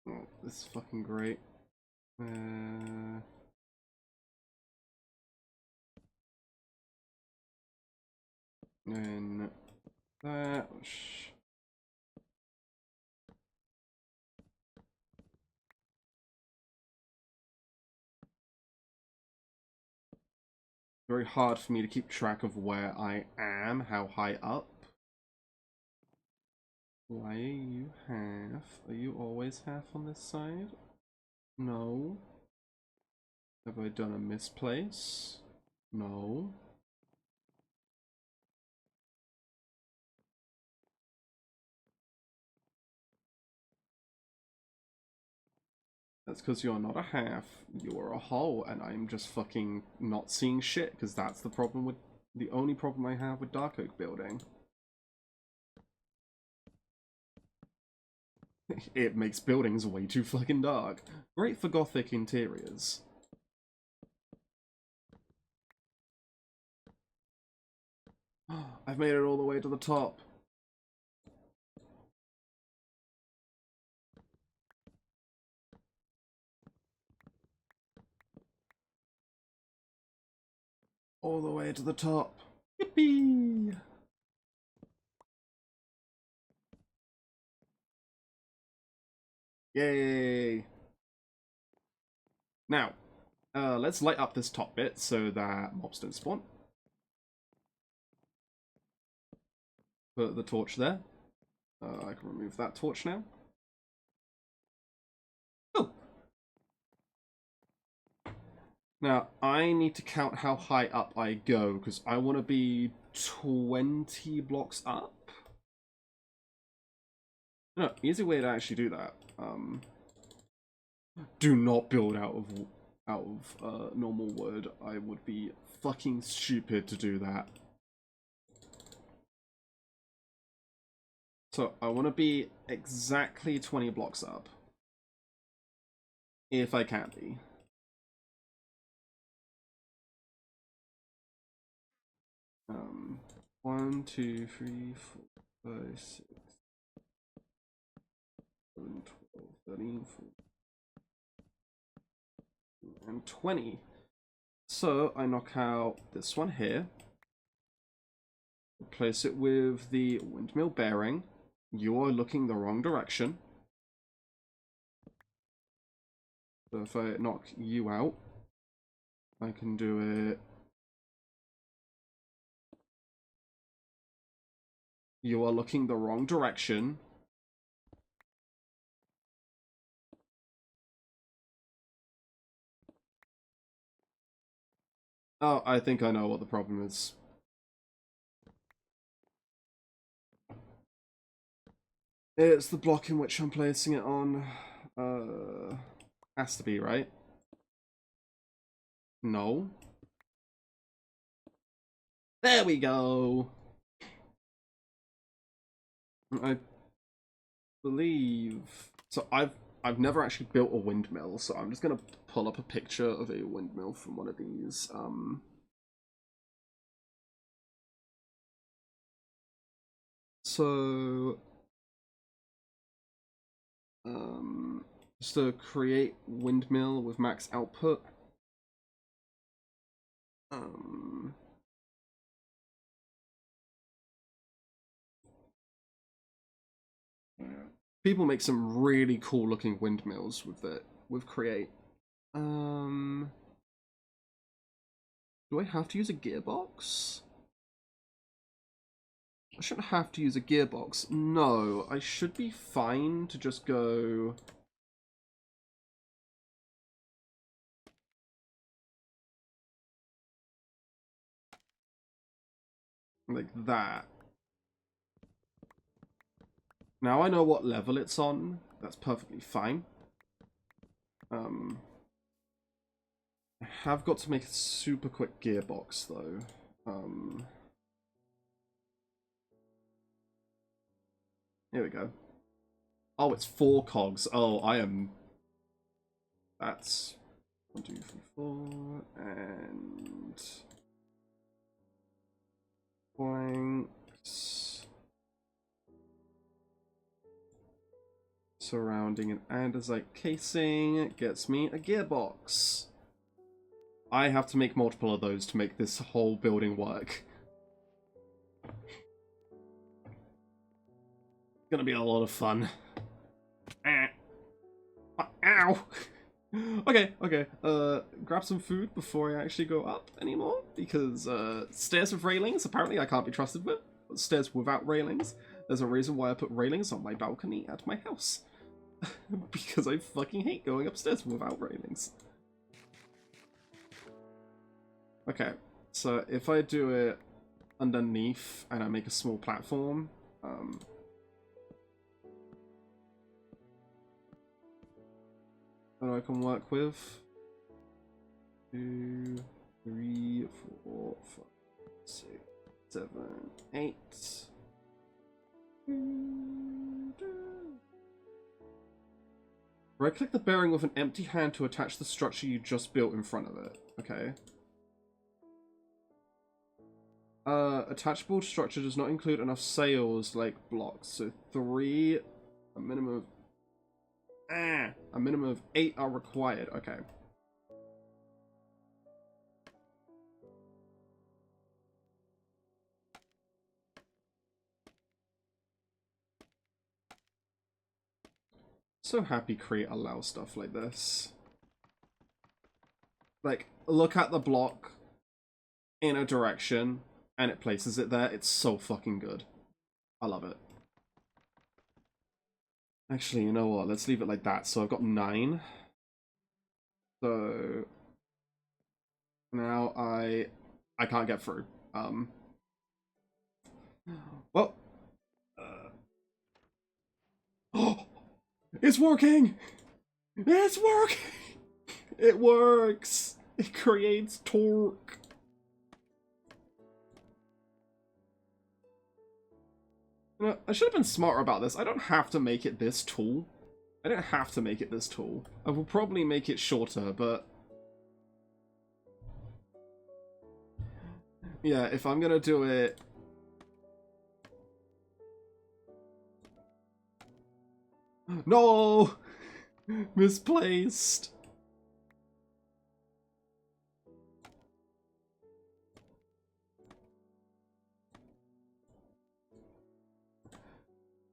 Oh, this is fucking great. And that... Very hard for me to keep track of where I am, how high up. Why are you half? Are you always half on this side? No. Have I done a misplace? No. That's because you're not a half. You're a whole, and I'm just fucking not seeing shit, because that's the problem with... The only problem I have with Dark Oak building. It makes buildings way too fucking dark. Great for gothic interiors. I've made it all the way to the top. All the way to the top. Yippee! Yay! Now, Let's light up this top bit so that mobs don't spawn. Put the torch there. I can remove that torch now. Oh! Now, I need to count how high up I go, because I want to be 20 blocks up. No, easy way to actually do that. Do not build out of normal wood. I would be fucking stupid to do that. So I want to be exactly 20 blocks up. If I can be. Um, 1, 2, 3, 4, 5, 6, 7, 12, 13, 14, and 20. So I knock out this one here. Replace it with the windmill bearing. You are looking the wrong direction. So if I knock you out, I can do it. You are looking the wrong direction. Oh, I think I know what the problem is. It's the block in which I'm placing it on. Has to be, right? No. There we go. I believe so. I've never actually built a windmill, so I'm just gonna pull up a picture of a windmill from one of these. So just to create windmill with max output. People make some really cool looking windmills with Create. Do I have to use a gearbox? I shouldn't have to use a gearbox. No, I should be fine to just go... like that. Now I know what level it's on. That's perfectly fine. I have got to make a super quick gearbox though. Here we go. Oh, it's 4 cogs. Oh, I am... That's 1, 2, 3, 4, and planks surrounding an andesite casing gets me a gearbox. I have to make multiple of those to make this whole building work. It's gonna be a lot of fun. Ow! Okay. Grab some food before I actually go up anymore, because stairs with railings, apparently I can't be trusted with. Stairs without railings, there's a reason why I put railings on my balcony at my house. Because I fucking hate going upstairs without railings. Okay, so if I do it underneath and I make a small platform, that I can work with. 2, 3, 4, 5, 6, 7, 8. Right-click the bearing with an empty hand to attach the structure you just built in front of it. Okay. Attachable structure does not include enough sails like blocks, so 3, a minimum of 8 are required. Okay. So happy Create allows stuff like this. Like, look at the block in a direction, and it places it there. It's so fucking good. I love it. Actually, you know what? Let's leave it like that. So I've got 9. So now I can't get through. Well, oh, it's working. It's working. It works. It creates torque. You know, I should have been smarter about this. I don't have to make it this tall. I don't have to make it this tall. I will probably make it shorter, but yeah, if I'm gonna do it... No! Misplaced!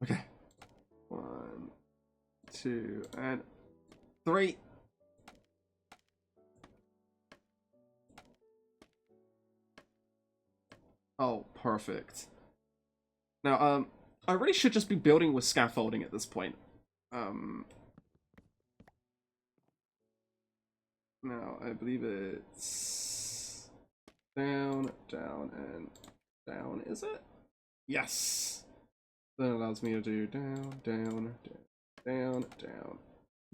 Okay. 1, 2, and 3. Oh, perfect. Now, I really should just be building with scaffolding at this point. Now, I believe it's down, down, and down, is it? Yes! That allows me to do down, down, down, down,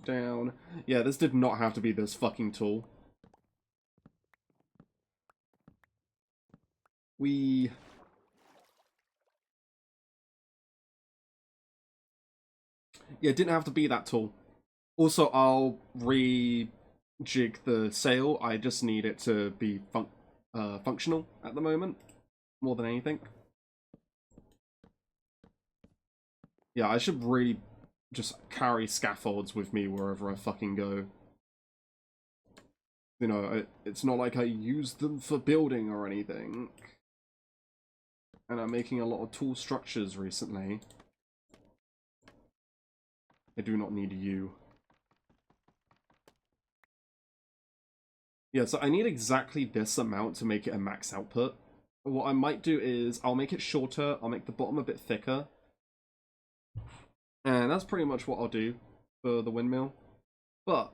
down. Yeah, this did not have to be this fucking tall. Yeah, it didn't have to be that tall. Also, I'll rejig the sail. I just need it to be functional at the moment, more than anything. Yeah, I should really just carry scaffolds with me wherever I fucking go. You know, it's not like I use them for building or anything. And I'm making a lot of tall structures recently. I do not need you. Yeah, so I need exactly this amount to make it a max output. What I might do is I'll make it shorter, I'll make the bottom a bit thicker. And that's pretty much what I'll do for the windmill. But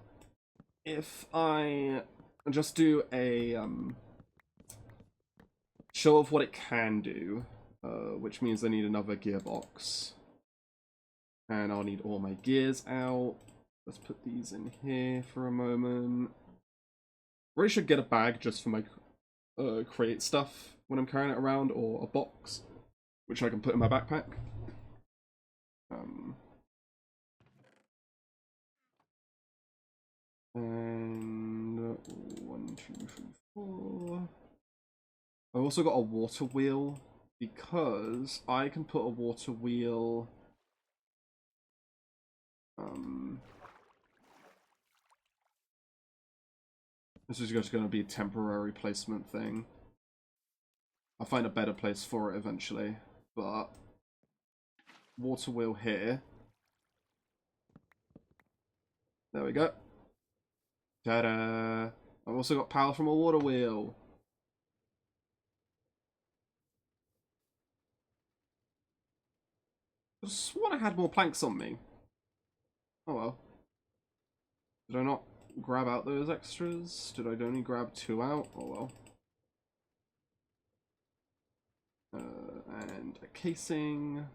if I just do a show of what it can do, which means I need another gearbox. And I'll need all my gears out. Let's put these in here for a moment. Really should get a bag just for my create stuff when I'm carrying it around, or a box, which I can put in my backpack. And 1, 2, 3, 4. I've also got a water wheel, because I can put a water wheel... This is just going to be a temporary placement thing. I'll find a better place for it eventually, but... Water wheel here. There we go. Ta-da! I've also got power from a water wheel. I sworn I had more planks on me. Oh well. Did I not grab out those extras? Did I only grab 2 out? Oh well. And a casing.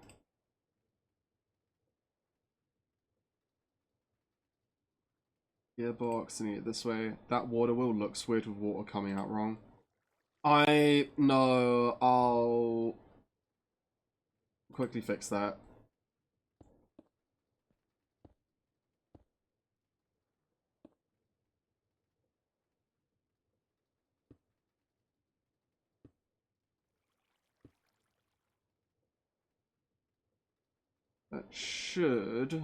Gearbox, I need it this way. That water wheel looks weird with water coming out wrong. I'll quickly fix that. That should...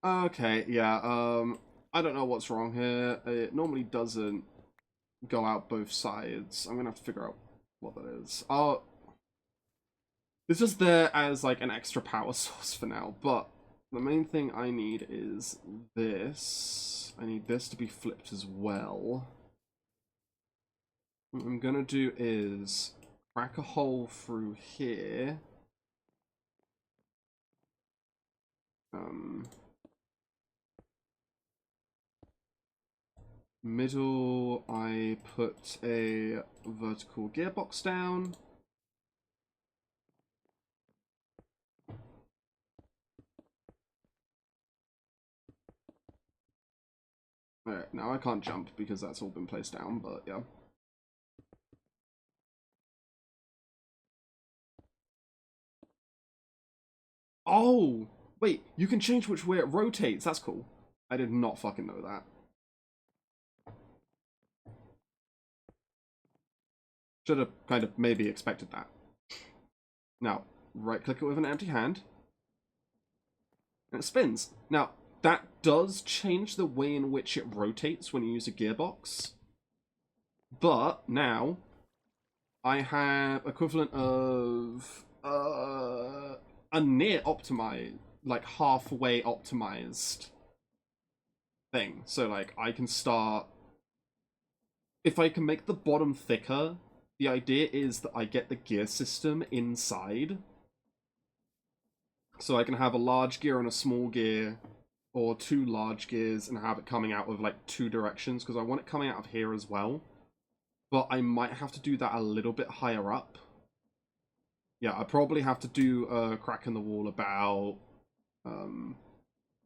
Okay, yeah, I don't know what's wrong here. It normally doesn't go out both sides. I'm gonna have to figure out what that is. It's just there as like an extra power source for now, but the main thing I need is this. I need this to be flipped as well. What I'm gonna do is crack a hole through here. Middle, I put a vertical gearbox down. Alright, now I can't jump because that's all been placed down, but yeah. Oh! Wait, you can change which way it rotates, that's cool. I did not fucking know that. Should have kind of maybe expected that. Now, right click it with an empty hand. And it spins. Now, that does change the way in which it rotates when you use a gearbox. But now, I have equivalent of a near optimized, like halfway optimized thing. So like I can start, if I can make the bottom thicker, the idea is that I get the gear system inside. So I can have a large gear and a small gear, or two large gears, and have it coming out of like two directions, because I want it coming out of here as well. But I might have to do that a little bit higher up. Yeah, I probably have to do a crack in the wall about...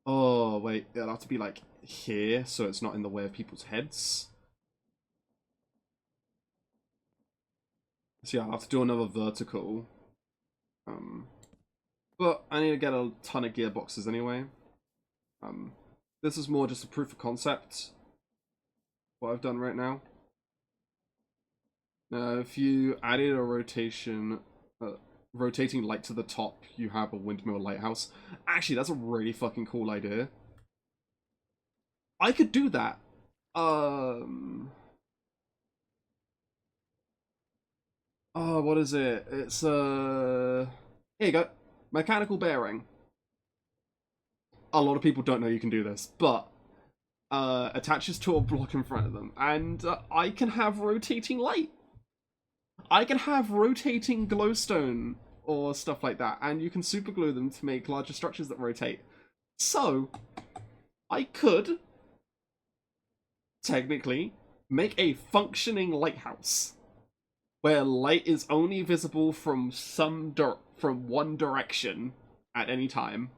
oh, wait, it'll have to be like here, so it's not in the way of people's heads. So yeah, I'll have to do another vertical. But I need to get a ton of gearboxes anyway. This is more just a proof of concept, what I've done right now. Now, if you added a rotating light to the top, you have a windmill lighthouse. Actually, that's a really fucking cool idea. I could do that. Oh, what is it? It's, here you go. Mechanical bearing. A lot of people don't know you can do this, but attaches to a block in front of them, and I can have rotating light. I can have rotating glowstone or stuff like that, and you can super glue them to make larger structures that rotate. So, I could technically make a functioning lighthouse where light is only visible from from one direction at any time.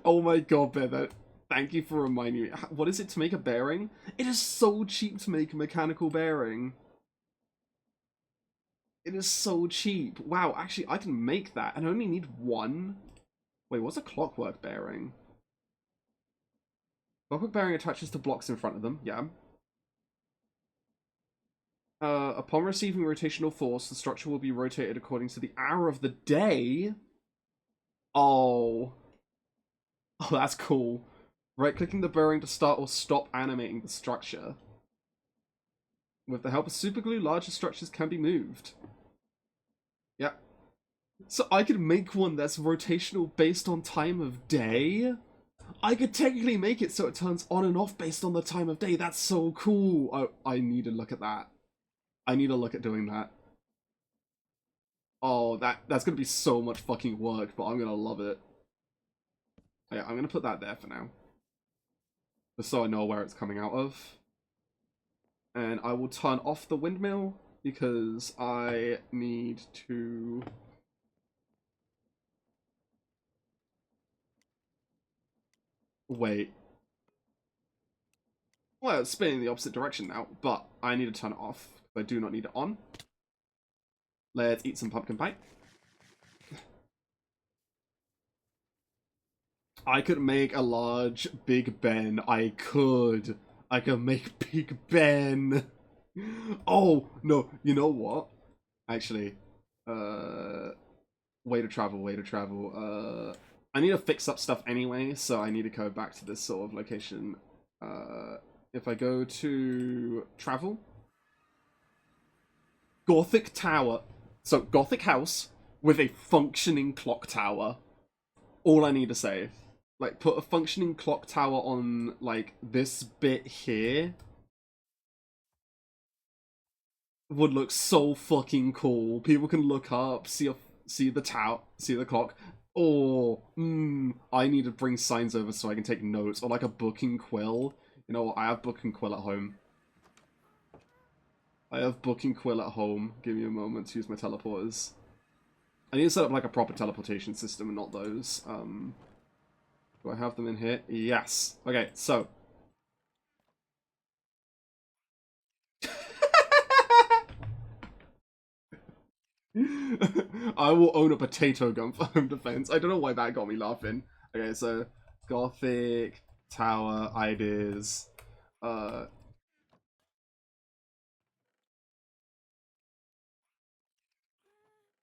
Oh my god, Ben, thank you for reminding me. What is it to make a bearing? It is so cheap to make a mechanical bearing. It is so cheap. Wow, actually, I can make that and I only need one. Wait, what's a clockwork bearing? Clockwork bearing attaches to blocks in front of them, yeah. Upon receiving rotational force, the structure will be rotated according to the hour of the day. Oh. Oh, that's cool. Right-clicking the bearing to start or stop animating the structure. With the help of superglue, larger structures can be moved. Yeah. So I could make one that's rotational based on time of day? I could technically make it so it turns on and off based on the time of day. That's so cool. Oh, I need to look at that. I need to look at doing that. Oh, that's gonna be so much fucking work, but I'm gonna love it. Yeah, I'm gonna put that there for now. Just so I know where it's coming out of. And I will turn off the windmill because I need to... Wait. Well, it's spinning in the opposite direction now, but I need to turn it off. I do not need it on. Let's eat some pumpkin pie. I could make a large Big Ben. I could make Big Ben. Oh, no. You know what? Actually, way to travel. I need to fix up stuff anyway, so I need to go back to this sort of location. If I go to travel, Gothic tower. So, Gothic house with a functioning clock tower. All I need to say. Like, put a functioning clock tower on, like, this bit here. Would look so fucking cool. People can look up, see the tower, see the clock. Oh, I need to bring signs over so I can take notes. Or like a book and quill. You know what, I have book and quill at home. I have book and quill at home. Give me a moment to use my teleporters. I need to set up like a proper teleportation system and not those. Do I have them in here? Yes. Okay, so. I will own a potato gun for home defense. I don't know why that got me laughing. Okay, so Gothic tower ideas.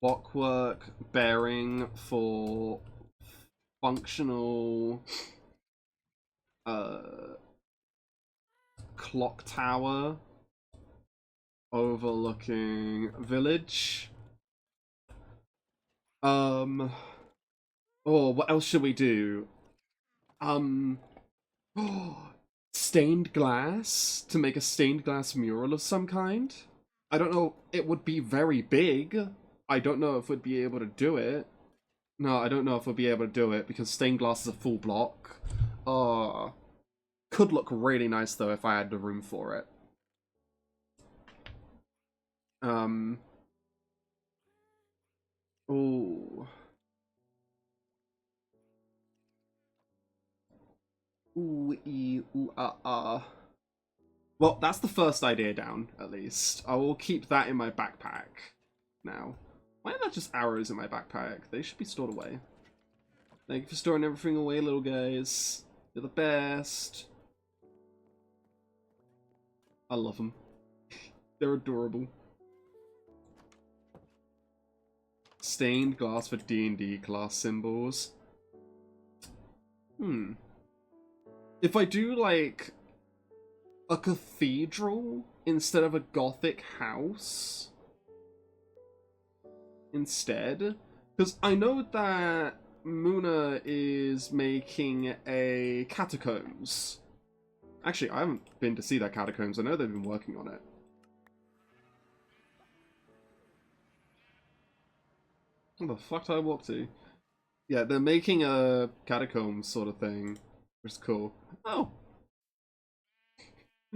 Clockwork bearing for functional clock tower overlooking village. Oh, what else should we do? Stained glass to make a stained glass mural of some kind. I don't know. It would be very big. I don't know if we'd be able to do it. No, I don't know if we'll be able to do it because stained glass is a full block. Could look really nice though if I had the room for it. Ooh. Ooh, ooh, Well, that's the first idea down, at least. I will keep that in my backpack now. Why are there just arrows in my backpack? They should be stored away. Thank you for storing everything away, little guys. You're the best. I love them. They're adorable. Stained glass for D&D class symbols. If I do, like, a cathedral instead of a Gothic house instead, because I know that Muna is making a catacombs. Actually, I haven't been to see that catacombs. I know they've been working on it. What the fuck did I walk to? Yeah, they're making a catacombs sort of thing, which is cool. Oh!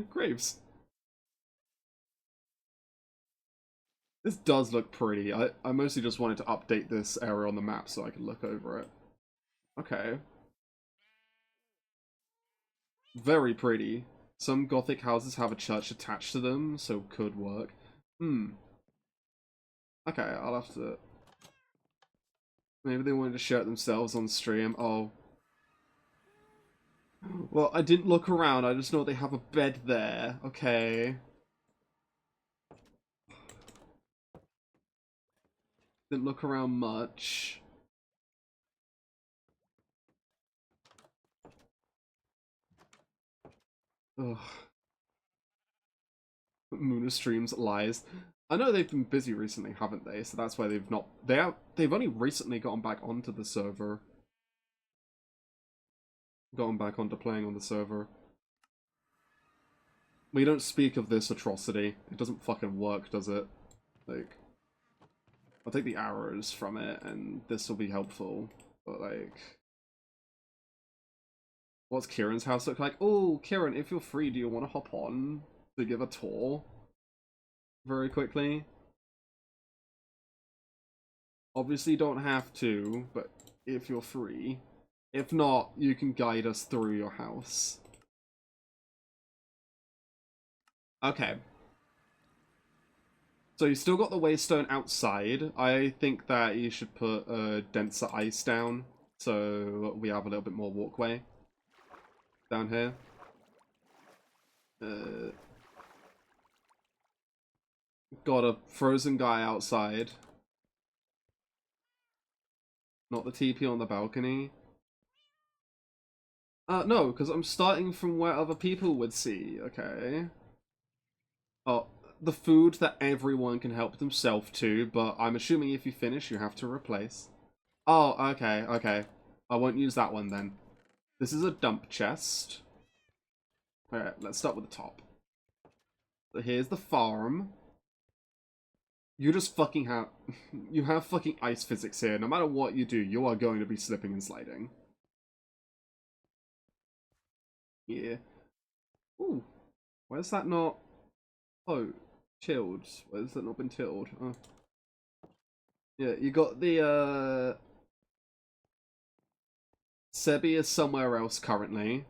Graves. This does look pretty. I mostly just wanted to update this area on the map so I could look over it. Okay. Very pretty. Some Gothic houses have a church attached to them, so could work. Okay, I'll have to... Maybe they wanted to share it themselves on stream. Oh. Well, I didn't look around. I just know they have a bed there. Okay. Didn't look around much. Ugh. Muna streams lies. I know they've been busy recently, haven't they? So that's why they've not... They've only recently gotten back onto the server. Gotten back onto playing on the server. We don't speak of this atrocity. It doesn't fucking work, does it? Like... I'll take the arrows from it, and this will be helpful. But, like... What's Kieran's house look like? Oh, Kieran, if you're free, do you want to hop on to give a tour? Very quickly? Obviously you don't have to, but if you're free. If not, you can guide us through your house. Okay. So you still got the waystone outside. I think that you should put denser ice down, so we have a little bit more walkway down here. Got a frozen guy outside. Not the TP on the balcony. No, because I'm starting from where other people would see, okay? Oh, the food that everyone can help themselves to, but I'm assuming if you finish, you have to replace. Oh, okay, okay. I won't use that one then. This is a dump chest. Alright, let's start with the top. So here's the farm. You just fucking have... You have fucking ice physics here. No matter what you do, you are going to be slipping and sliding. Yeah. Ooh. Where's that not... Oh, chilled. Where's that not been tilled? Oh. Yeah, you got the, Sebi is somewhere else currently.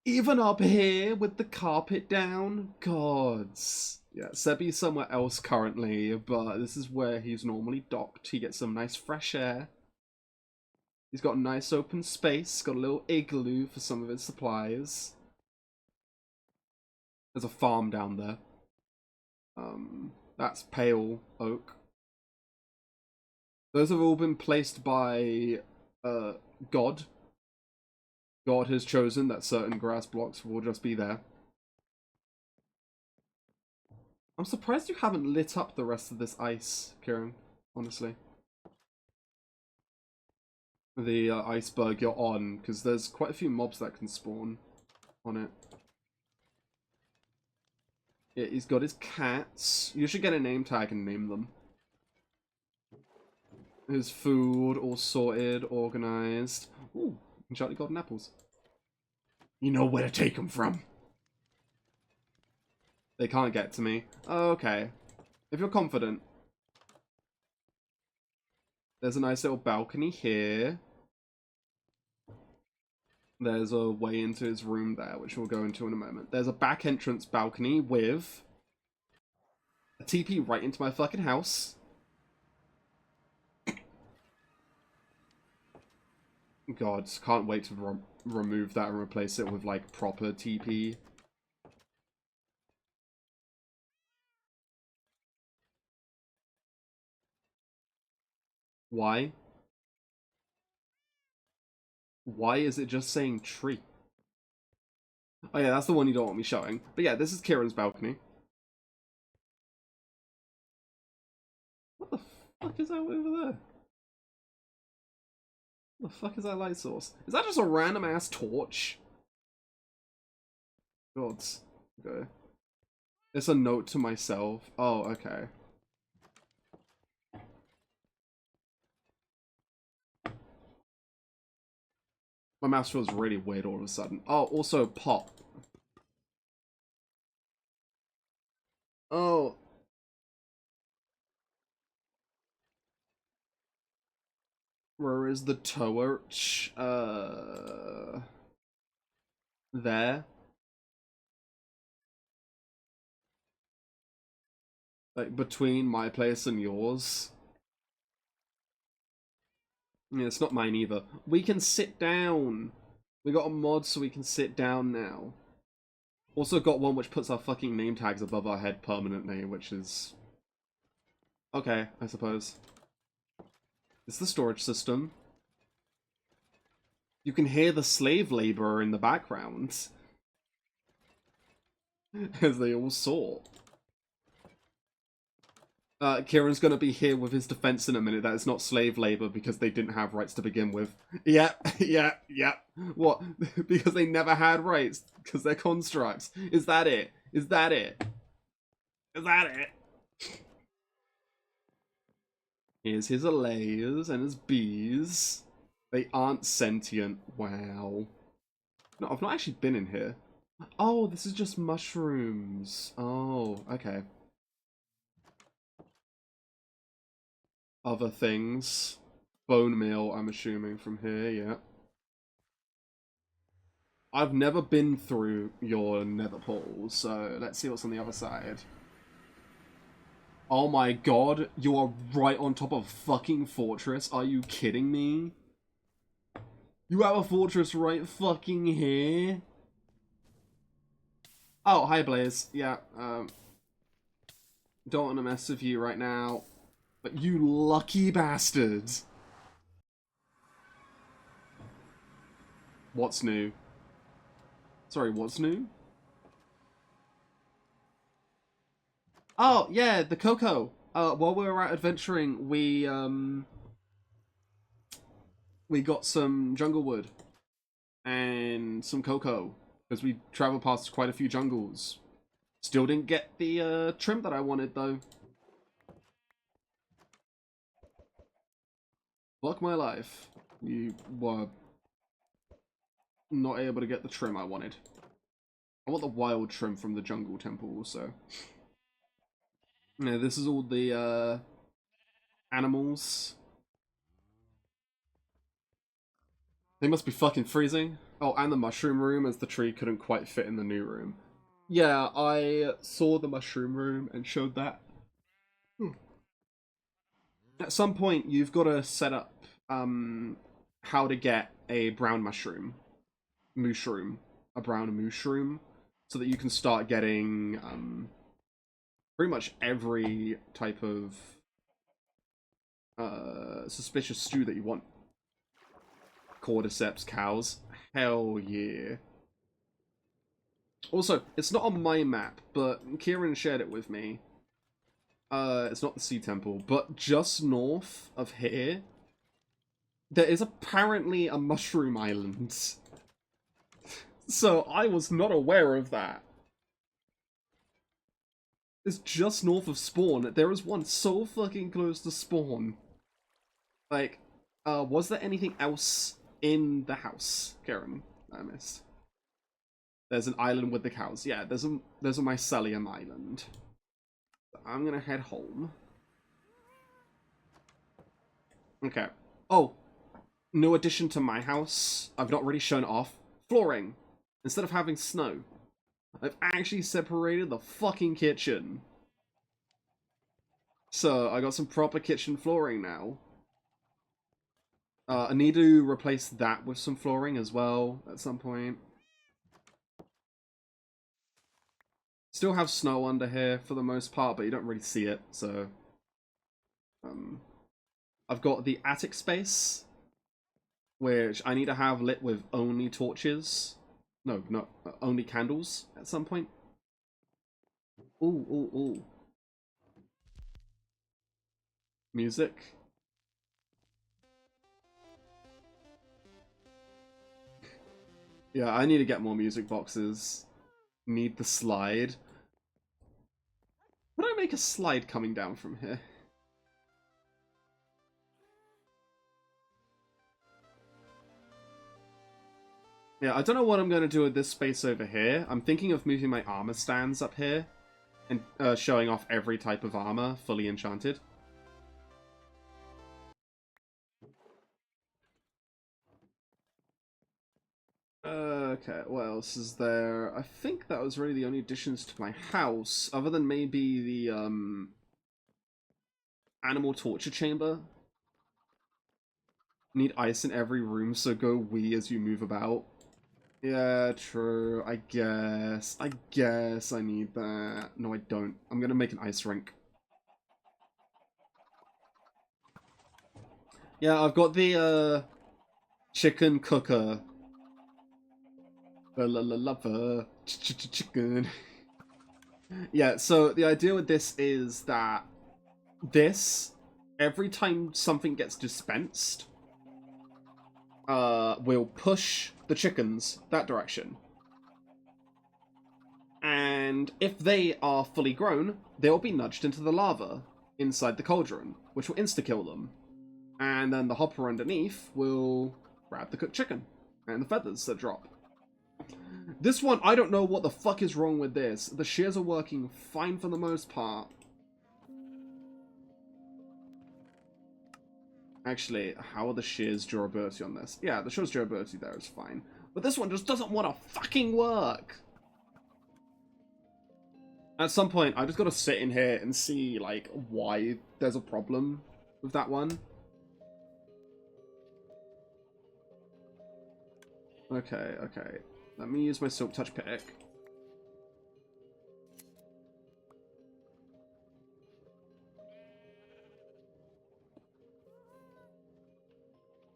Even up here with the carpet down? Gods. Yeah, Sebi's somewhere else currently, but this is where he's normally docked. He gets some nice fresh air. He's got a nice open space, got a little igloo for some of his supplies. There's a farm down there. That's pale oak. Those have all been placed by God. God has chosen that certain grass blocks will just be there. I'm surprised you haven't lit up the rest of this ice, Kieran, honestly. The iceberg you're on, because there's quite a few mobs that can spawn on it. Yeah, he's got his cats. You should get a name tag and name them. His food, all sorted, organized. Ooh, enchanted golden apples. You know where to take them from. They can't get to me. Oh, okay. If you're confident. There's a nice little balcony here. There's a way into his room there, which we'll go into in a moment. There's a back entrance balcony with a TP right into my fucking house. God, can't wait to remove that and replace it with, like, proper TP. Why? Why is it just saying tree? Oh yeah, that's the one you don't want me showing. But yeah, this is Kieran's balcony. What the fuck is that over there? What the fuck is that light source? Is that just a random ass torch? Gods. Okay. It's a note to myself. Oh, okay. My mouse feels really weird all of a sudden. Oh, also pop. Oh. Where is the torch? There. Like, between my place and yours. Yeah, it's not mine either. We can sit down. We got a mod so we can sit down now. Also got one which puts our fucking name tags above our head permanently, which is... okay, I suppose. It's the storage system. You can hear the slave laborer in the background. As they all sort. Kieran's gonna be here with his defense in a minute that it's not slave labor because they didn't have rights to begin with. Yep, yep, yep. What? Because they never had rights? Because they're constructs. Is that it? Is that it? Is that it? Here's his layers and his bees. They aren't sentient. Wow. No, I've not actually been in here. Oh, this is just mushrooms. Oh, okay. Other things. Bone meal, I'm assuming, from here, yeah. I've never been through your nether portal, so let's see what's on the other side. Oh my god, you are right on top of a fucking fortress. Are you kidding me? You have a fortress right fucking here? Oh, hi Blaze. Yeah, don't want to mess with you right now. But you lucky bastards. What's new? Sorry, what's new? Oh, yeah, the cocoa. While we were out adventuring, we got some jungle wood and some cocoa because we traveled past quite a few jungles. Still didn't get the trim that I wanted though. Fuck my life. We were not able to get the trim I wanted. I want the wild trim from the jungle temple also. Yeah, this is all the animals. They must be fucking freezing. Oh, and the mushroom room, as the tree couldn't quite fit in the new room. Yeah, I saw the mushroom room and showed that. At some point, you've got to set up how to get a brown mushroom. A brown mushroom. So that you can start getting pretty much every type of suspicious stew that you want. Cordyceps, cows. Hell yeah. Also, it's not on my map, but Kieran shared it with me. It's not the Sea Temple, but just north of here, there is apparently a mushroom island. So I was not aware of that. It's just north of spawn. There is one so fucking close to spawn. Like, was there anything else in the house, Karen? I missed. There's an island with the cows. Yeah, there's a mycelium island. I'm gonna head home. Okay. Oh, new addition to my house. I've not really shown it off. Flooring. Instead of having snow, I've actually separated the fucking kitchen. So, I got some proper kitchen flooring now. I need to replace that with some flooring as well at some point. Still have snow under here for the most part, but you don't really see it, so... I've got the attic space, which I need to have lit with only torches. No, only candles at some point. Ooh, ooh, ooh. Music. Yeah, I need to get more music boxes. Need the slide. Would I make a slide coming down from here? Yeah, I don't know what I'm going to do with this space over here. I'm thinking of moving my armor stands up here and showing off every type of armor fully enchanted. Okay, what else is there? I think that was really the only additions to my house, other than maybe the animal torture chamber. Need ice in every room, so go wee as you move about. Yeah, true. I guess I need that. No, I don't. I'm gonna make an ice rink. Yeah, I've got the chicken cooker. Lover chicken. Yeah, so the idea with this is that every time something gets dispensed, will push the chickens that direction. And if they are fully grown, they'll be nudged into the lava inside the cauldron, which will insta-kill them. And then the hopper underneath will grab the cooked chicken and the feathers that drop. This one, I don't know what the fuck is wrong with this. The shears are working fine for the most part. Actually, how are the shears durability on this? Yeah, the shears durability there is fine. But this one just doesn't want to fucking work. At some point, I just gotta sit in here and see, like, why there's a problem with that one. Okay, okay. Let me use my Silk Touch pick.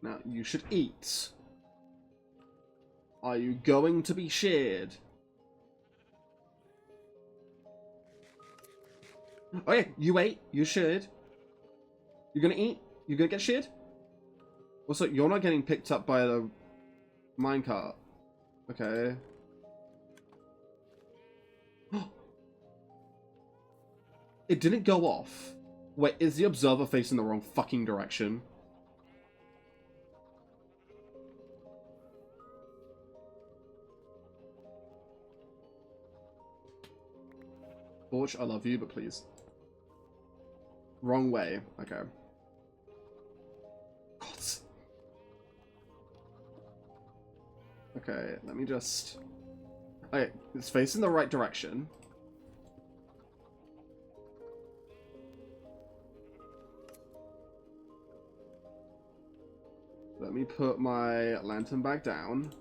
Now, you should eat. Are you going to be sheared? Oh yeah, you ate. You sheared. You're gonna eat. You're gonna get sheared. Also, you're not getting picked up by the minecart. Okay. It didn't go off. Wait, is the observer facing the wrong fucking direction? Torch, I love you, but please. Wrong way. Okay. God. Okay, let me just... Okay, it's facing the right direction. Let me put my lantern back down.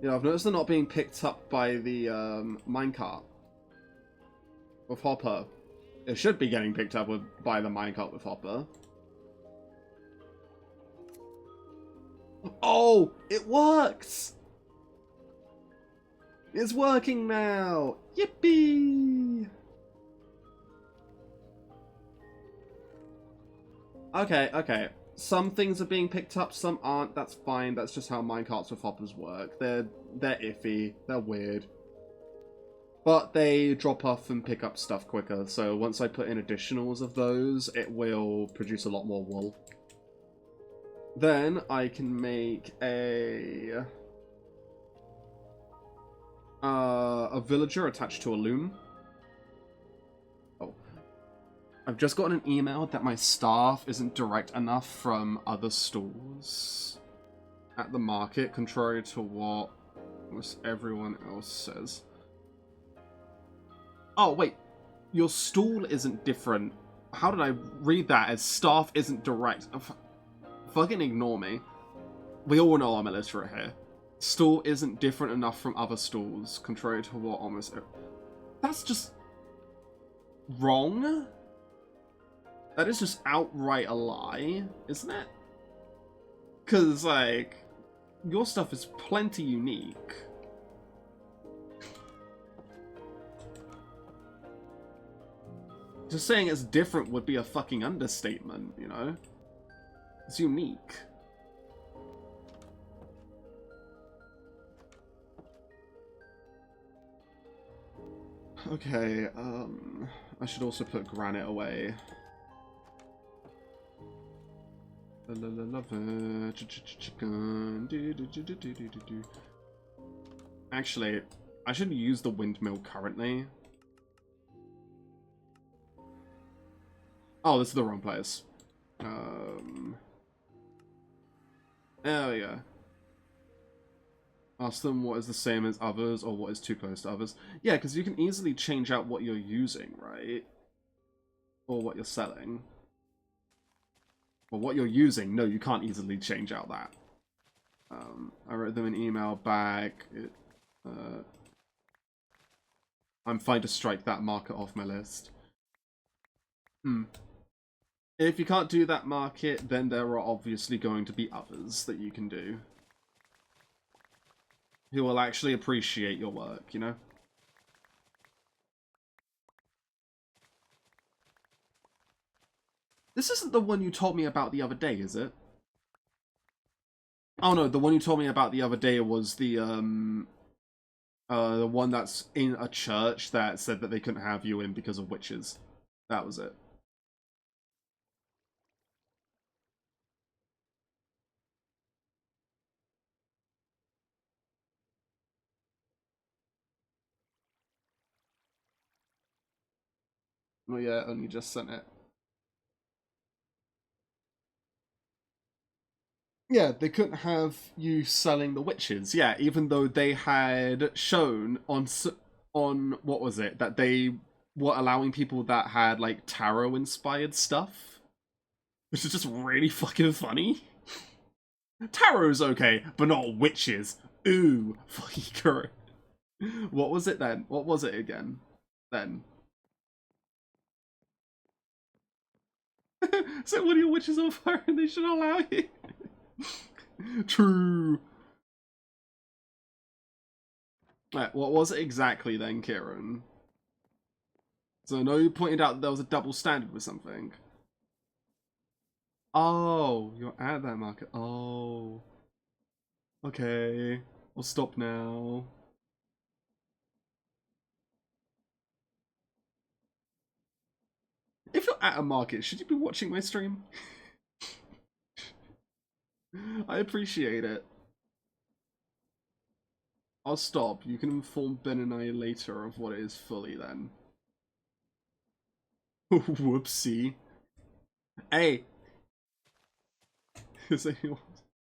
Yeah, I've noticed they're not being picked up by the minecart with Hopper. It should be getting picked up by the minecart with Hopper. Oh, it works! It's working now! Yippee! Okay, okay. Some things are being picked up, some aren't. That's fine. That's just how minecarts with hoppers work. They're iffy. They're weird. But they drop off and pick up stuff quicker. So once I put in additionals of those, it will produce a lot more wool. Then I can make a villager attached to a loom. Oh. I've just gotten an email that my staff isn't direct enough from other stores at the market, contrary to what almost everyone else says. Oh, wait. Your stall isn't different. How did I read that as staff isn't direct? Fucking ignore me. We all know I'm illiterate here. Stall isn't different enough from other stalls, contrary to what almost... That's just... wrong? That is just outright a lie, isn't it? Because, like, your stuff is plenty unique. Just saying it's different would be a fucking understatement, you know? It's unique. Okay, I should also put granite away. Actually, I should use the windmill currently. Oh, this is the wrong place. There we go. Ask them what is the same as others or what is too close to others. Yeah, because you can easily change out what you're using, right? Or what you're selling. Well, what you're using, no, you can't easily change out that. I wrote them an email back. I'm fine to strike that market off my list. If you can't do that market, then there are obviously going to be others that you can do. Who will actually appreciate your work, you know? This isn't the one you told me about the other day, is it? Oh no, the one you told me about the other day was the one that's in a church that said that they couldn't have you in because of witches. That was it. Oh yeah, only just sent it. Yeah, they couldn't have you selling the witches. Yeah, even though they had shown on what was it, that they were allowing people that had like tarot inspired stuff, which is just really fucking funny. Tarot's okay, but not witches. Ooh, fucking correct. What was it then? What was it again? Then Set one of your witches on fire and they should allow you. True. Right, what was it exactly then, Kieran? So I know you pointed out that there was a double standard with something. Oh, you're at that market. Oh. Okay. I'll stop now. If you're at a market, should you be watching my stream? I appreciate it. I'll stop. You can inform Ben and I later of what it is fully then. Whoopsie. Hey. It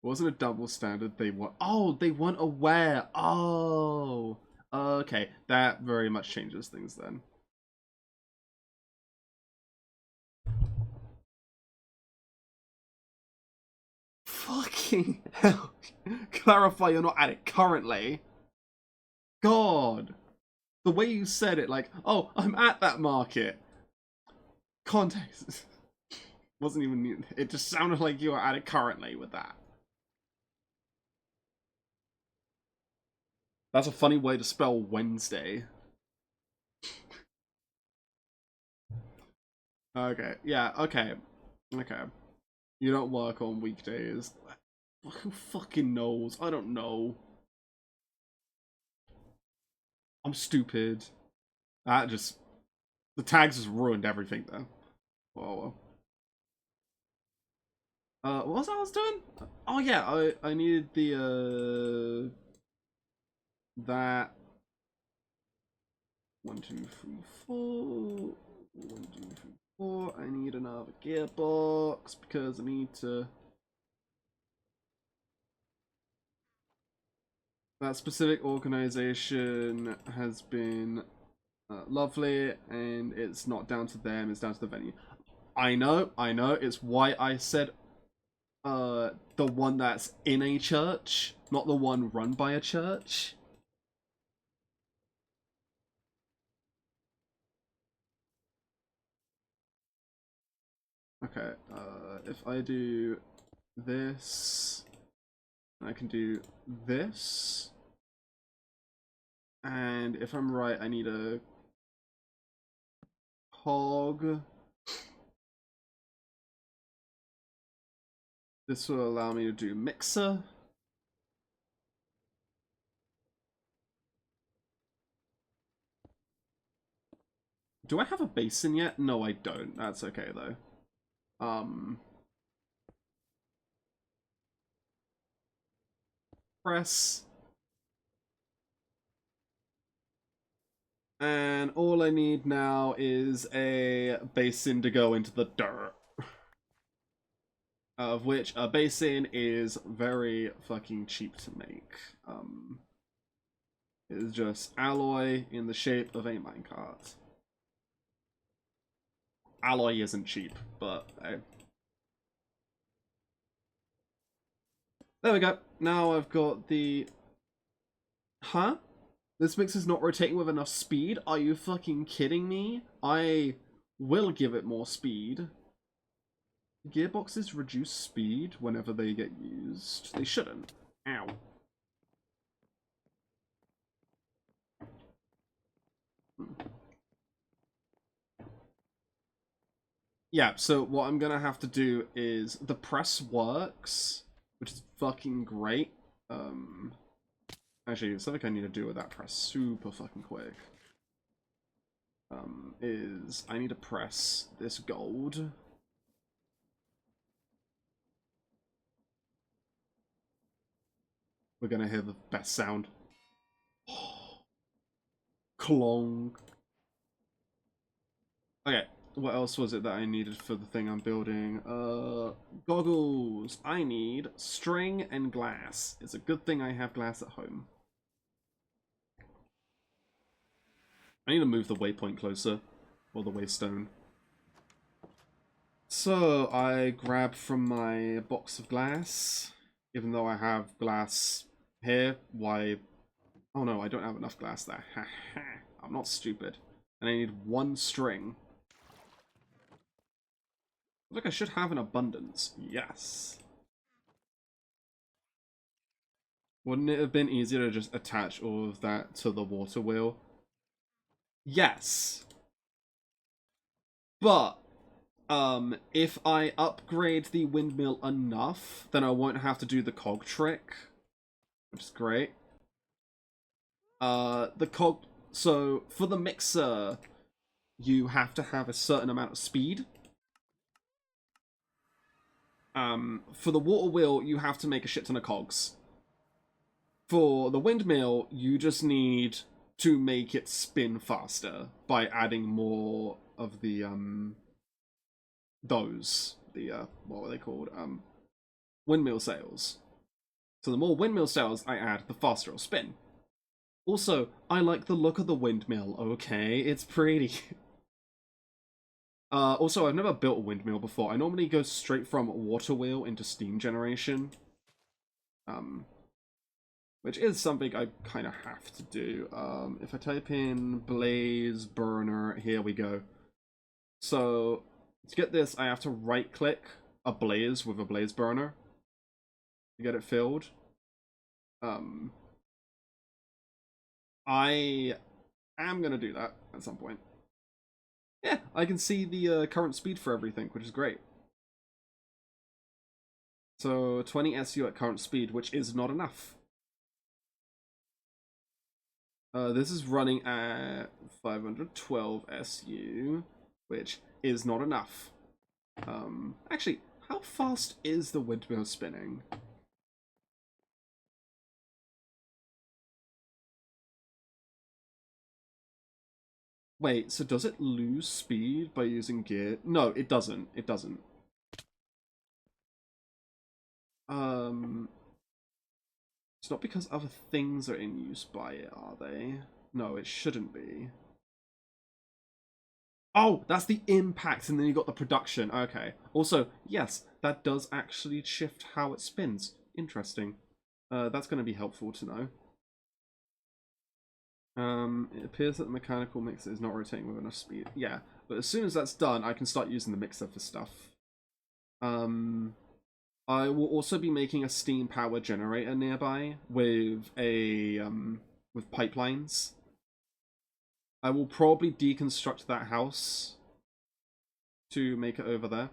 wasn't a double standard. They were. Oh, they weren't aware. Oh. Okay. That very much changes things then. Fucking hell. Clarify you're not at it currently. God. The way you said it, like, oh, I'm at that market. Context. Wasn't even. It just sounded like you were at it currently with that. That's a funny way to spell Wednesday. Okay, yeah, okay. Okay. You don't work on weekdays. Who fucking knows? I don't know. I'm stupid. That just... The tags just ruined everything, though. Whoa. What was I doing? Oh, yeah, I needed the, that... 1, 2, 3, 4... 1, 2, 3, 4... I need another gearbox, because I need to... That specific organization has been lovely, and it's not down to them, it's down to the venue. I know, it's why I said the one that's in a church, not the one run by a church. Okay, if I do this, I can do this, and if I'm right, I need a cog. This will allow me to do mixer. Do I have a basin yet? No, I don't. That's okay though. Press. And all I need now is a basin to go into the dirt. Of which a basin is very fucking cheap to make. It is just alloy in the shape of a minecart. Alloy isn't cheap, but hey. There we go. Now I've got the... Huh? This mixer's not rotating with enough speed? Are you fucking kidding me? I will give it more speed. Gearboxes reduce speed whenever they get used. They shouldn't. Ow. Yeah, so what I'm gonna have to do is the press works, which is fucking great. Actually, something I need to do with that press super fucking quick. Is I need to press this gold. We're gonna hear the best sound. Clong. Okay, what else was it that I needed for the thing I'm building? Goggles. I need string and glass. It's a good thing I have glass at home. I need to move the waypoint closer. Or the waystone. So, I grab from my box of glass. Even though I have glass here, why... Oh no, I don't have enough glass there. I'm not stupid. And I need one string. Look, I should have an abundance. Yes. Wouldn't it have been easier to just attach all of that to the water wheel? Yes. But, if I upgrade the windmill enough, then I won't have to do the cog trick, which is great. The cog... So, for the mixer, you have to have a certain amount of speed. For the water wheel, you have to make a shit ton of cogs. For the windmill, you just need to make it spin faster by adding more of the, what were they called? Windmill sails. So the more windmill sails I add, the faster it'll spin. Also, I like the look of the windmill, okay? It's pretty. Also, I've never built a windmill before. I normally go straight from water wheel into steam generation. Which is something I kind of have to do. If I type in blaze burner, here we go. So, to get this, I have to right-click a blaze with a blaze burner to get it filled. I am going to do that at some point. Yeah, I can see the current speed for everything, which is great. So 20 SU at current speed, which is not enough. This is running at 512 SU, which is not enough. Actually, how fast is the windmill spinning? Wait, so does it lose speed by using gear? No, it doesn't. It doesn't. It's not because other things are in use by it, are they? No, it shouldn't be. Oh, that's the impact, and then you got the production. Okay. Also, yes, that does actually shift how it spins. Interesting. That's going to be helpful to know. It appears that the mechanical mixer is not rotating with enough speed. Yeah, but as soon as that's done, I can start using the mixer for stuff. I will also be making a steam power generator nearby with a with pipelines. I will probably deconstruct that house to make it over there.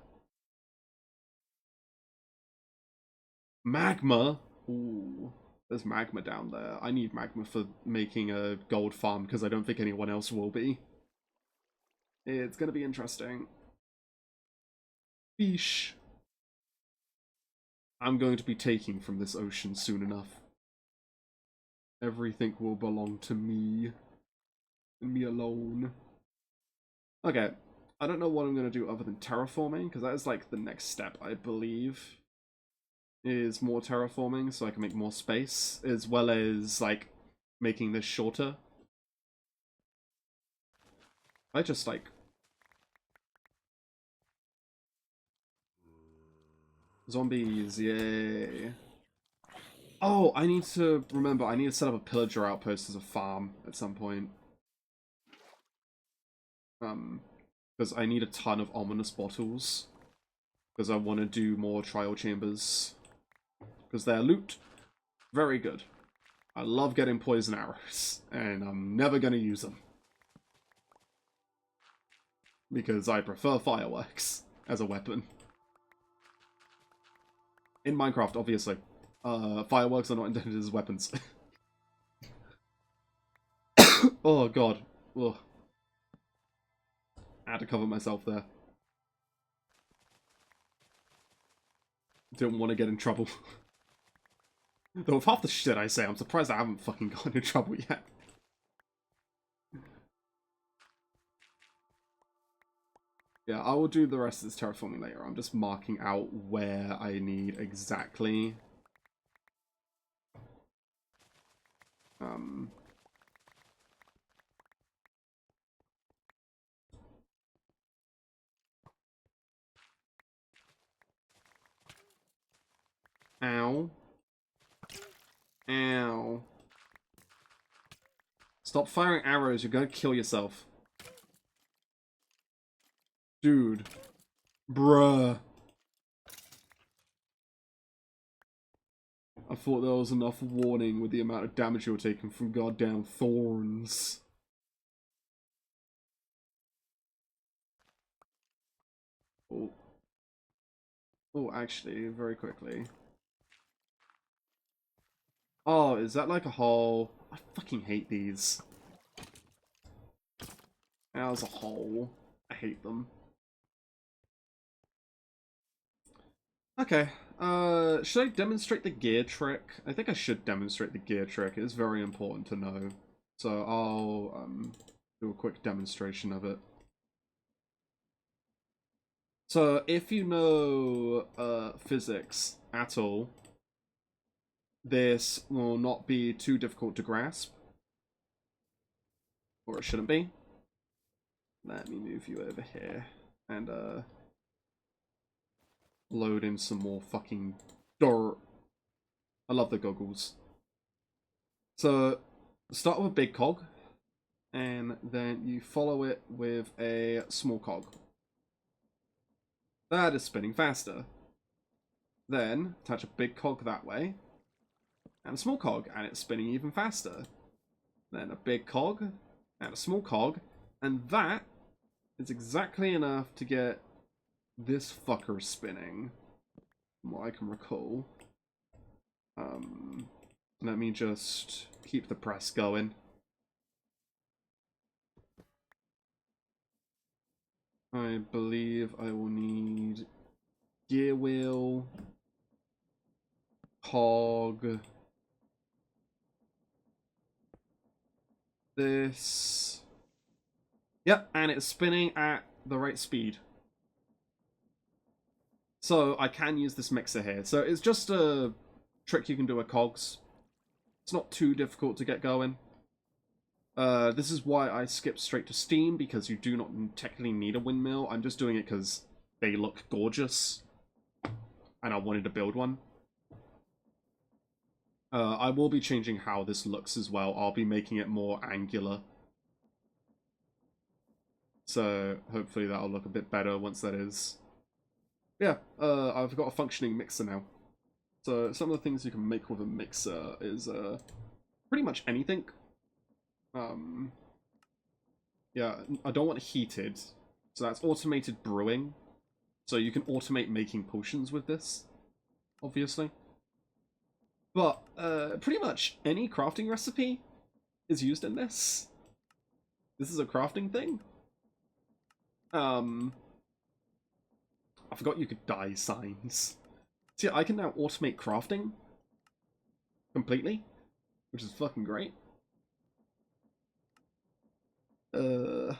Magma? Ooh, there's magma down there. I need magma for making a gold farm because I don't think anyone else will be. It's going to be interesting. Fish. I'm going to be taking from this ocean soon enough. Everything will belong to me. And me alone. Okay. I don't know what I'm going to do other than terraforming, because that is like the next step, I believe. Is more terraforming so I can make more space, as well as like making this shorter. I just like zombies, yay. Oh, I need to remember, I need to set up a pillager outpost as a farm at some point. Because I need a ton of ominous bottles. Because I want to do more trial chambers. Because they're loot. Very good. I love getting poison arrows. And I'm never going to use them. Because I prefer fireworks as a weapon. In Minecraft, obviously. Fireworks are not intended as weapons. Oh god. Ugh. I had to cover myself there. Didn't want to get in trouble. Though with half the shit I say, I'm surprised I haven't fucking gotten in trouble yet. Yeah, I will do the rest of this terraforming later. I'm just marking out where I need exactly. Ow. Ow. Stop firing arrows, you're gonna kill yourself. Dude. Bruh. I thought there was enough warning with the amount of damage you're taking from goddamn thorns. Oh. Oh, actually, very quickly. Oh, is that like a hole? I fucking hate these. That was a hole. I hate them. Okay, should I demonstrate the gear trick? I think I should demonstrate the gear trick. It is very important to know. So I'll, do a quick demonstration of it. So if you know, physics at all, this will not be too difficult to grasp. Or it shouldn't be. Let me move you over here. And, load in some more fucking dirt. I love the goggles. So, start with a big cog, and then you follow it with a small cog. That is spinning faster. Then, attach a big cog that way, and a small cog, and it's spinning even faster. Then a big cog, and a small cog, and that is exactly enough to get this fucker spinning, from what I can recall. Let me just keep the press going. I believe I will need gear wheel, cog, this. Yep, and it's spinning at the right speed. So I can use this mixer here. So it's just a trick you can do with cogs. It's not too difficult to get going. This is why I skipped straight to steam, because you do not technically need a windmill. I'm just doing it because they look gorgeous, and I wanted to build one. I will be changing how this looks as well. I'll be making it more angular. So hopefully that'll look a bit better once that is. Yeah, I've got a functioning mixer now. So some of the things you can make with a mixer is pretty much anything. Yeah, I don't want heated. So that's automated brewing. So you can automate making potions with this, obviously. But pretty much any crafting recipe is used in this. This is a crafting thing. I forgot you could dye signs. See, I can now automate crafting completely, which is fucking great. I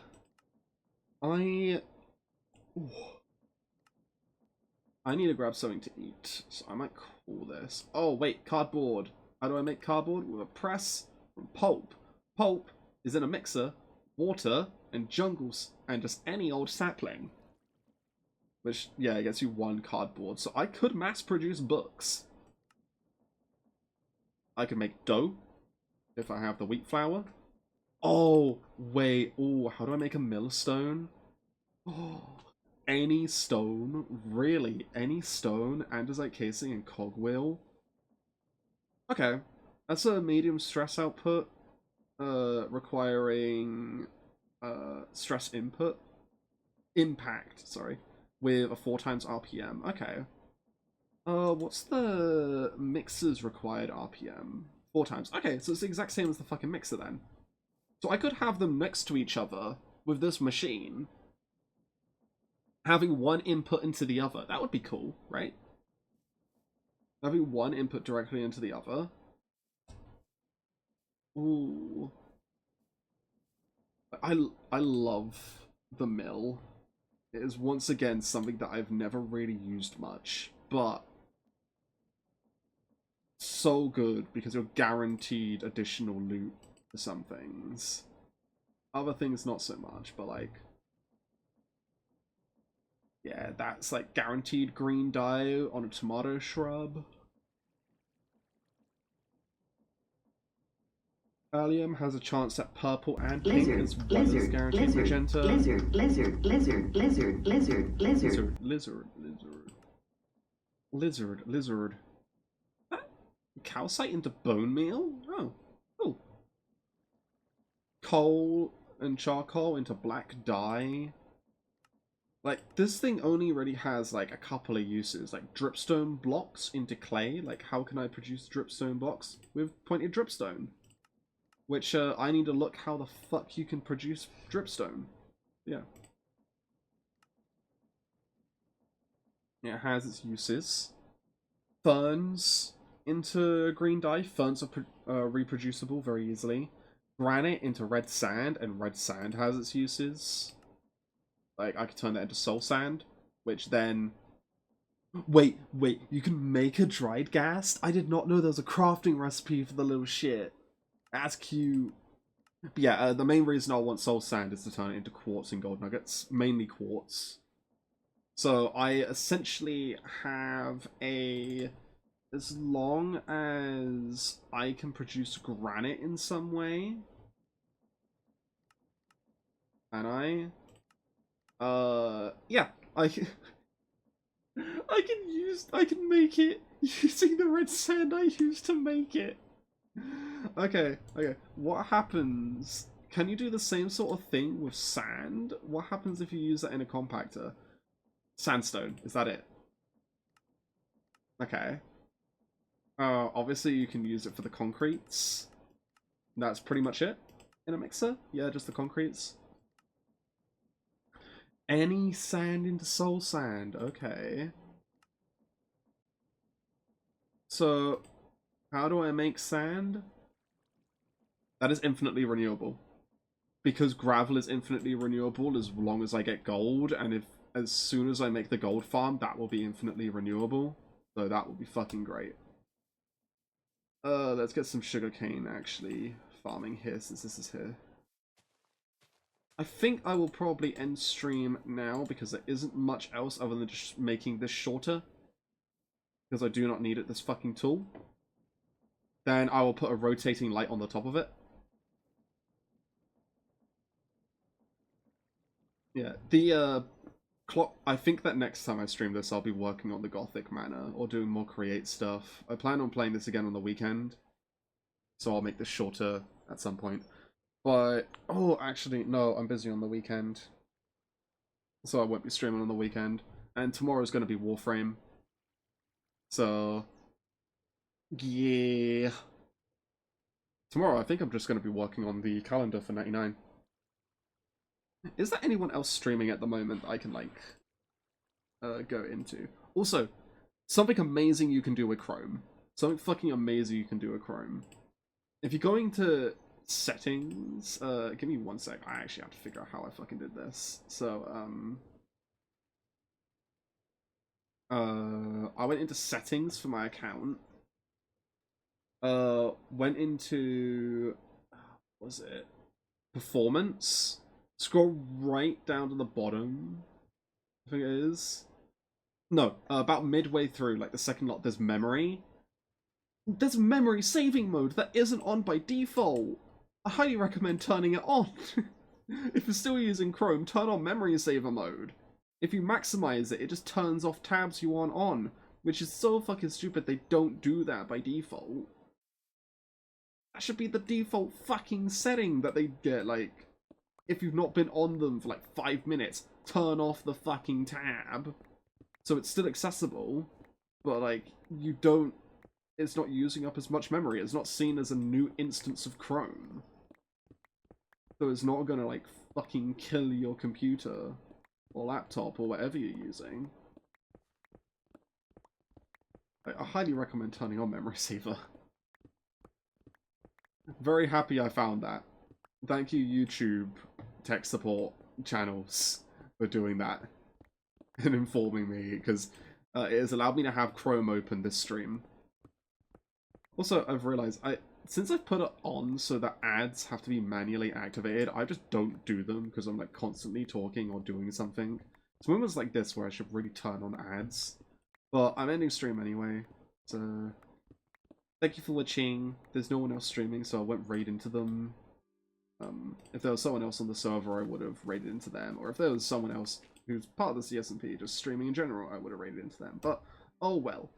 need to grab something to eat, so I might call this. Oh wait, cardboard. How do I make cardboard? With a press from pulp. Pulp is in a mixer, water, and jungles, and just any old sapling. Which, yeah, it gets you one cardboard. So I could mass produce books. I could make dough if I have the wheat flour. Oh, wait. Oh, how do I make a millstone? Oh, any stone? Really? Any stone? Andesite casing and cogwheel? Okay. That's a medium stress output, requiring stress input. Impact, sorry. With a 4 times RPM. Okay. What's the mixer's required RPM? 4 times. Okay, so it's the exact same as the fucking mixer then. So I could have them next to each other with this machine, having one input into the other. That would be cool, right? Having one input directly into the other. Ooh. I love the mill. It is once again something that I've never really used much, but so good because you're guaranteed additional loot for some things. Other things not so much, but like, yeah, that's like guaranteed green dye on a tomato shrub. Allium has a chance at purple and pink Lizard, as well as lizard, guaranteed lizard, magenta. lizard, lizard, lizard, lizard, lizard, lizard. Lizard. Calcite into bone meal? Oh, cool. Coal and charcoal into black dye. Like, this thing only really has, like, a couple of uses. Like, dripstone blocks into clay. Like, how can I produce dripstone blocks with pointed dripstone? Which, I need to look how the fuck you can produce dripstone. Yeah. It has its uses. Ferns into green dye. Ferns are reproducible very easily. Granite into red sand, and red sand has its uses. Like, I could turn that into soul sand, which then... Wait, you can make a dried ghast? I did not know there was a crafting recipe for the little shit. That's cute. But yeah, the main reason I want soul sand is to turn it into quartz and gold nuggets. Mainly quartz. So I essentially have a... As long as I can produce granite in some way... And yeah, I can make it using the red sand I used to make it. Okay. What happens? Can you do the same sort of thing with sand? What happens if you use that in a compactor? Sandstone, is that it? Okay. Obviously you can use it for the concretes. That's pretty much it in a mixer. Yeah, just the concretes. Any sand into soul sand. Okay. So, how do I make sand? That is infinitely renewable. Because gravel is infinitely renewable as long as I get gold, and as soon as I make the gold farm, that will be infinitely renewable. So that will be fucking great. Let's get some sugarcane actually farming here since this is here. I think I will probably end stream now because there isn't much else other than just making this shorter. Because I do not need it, this fucking tool. Then I will put a rotating light on the top of it. Yeah, the clock. I think that next time I stream this, I'll be working on the Gothic Manor or doing more create stuff. I plan on playing this again on the weekend, so I'll make this shorter at some point. But oh, actually, no, I'm busy on the weekend, so I won't be streaming on the weekend. And tomorrow's going to be Warframe, so yeah. Tomorrow, I think I'm just going to be working on the calendar for 99. Is there anyone else streaming at the moment that I can, like, go into? Also, something amazing you can do with Chrome. Something fucking amazing you can do with Chrome. If you're going to settings, give me 1 sec. I actually have to figure out how I fucking did this. So, I went into settings for my account. Went into, what was it? Performance. Scroll right down to the bottom. I think it is. No, about midway through, like the second lot, there's memory. There's memory saving mode that isn't on by default. I highly recommend turning it on. If you're still using Chrome, turn on memory saver mode. If you maximize it, it just turns off tabs you want on, which is so fucking stupid they don't do that by default. That should be the default fucking setting that they get, like, if you've not been on them for like 5 minutes, turn off the fucking tab. So it's still accessible, but like, you don't, it's not using up as much memory. It's not seen as a new instance of Chrome. So it's not gonna like fucking kill your computer or laptop or whatever you're using. I highly recommend turning on memory saver. Very happy I found that. Thank you, YouTube tech support channels, for doing that and informing me, because it has allowed me to have Chrome open this stream. Also, I've realized, since I've put it on so that ads have to be manually activated, I just don't do them because I'm like constantly talking or doing something. It's moments like this where I should really turn on ads. But I'm ending stream anyway, so Thank you for watching. There's no one else streaming, so I won't raid into them. If there was someone else on the server, I would have raided into them. Or if there was someone else who's part of the CSMP just streaming in general, I would have raided into them. But, oh well.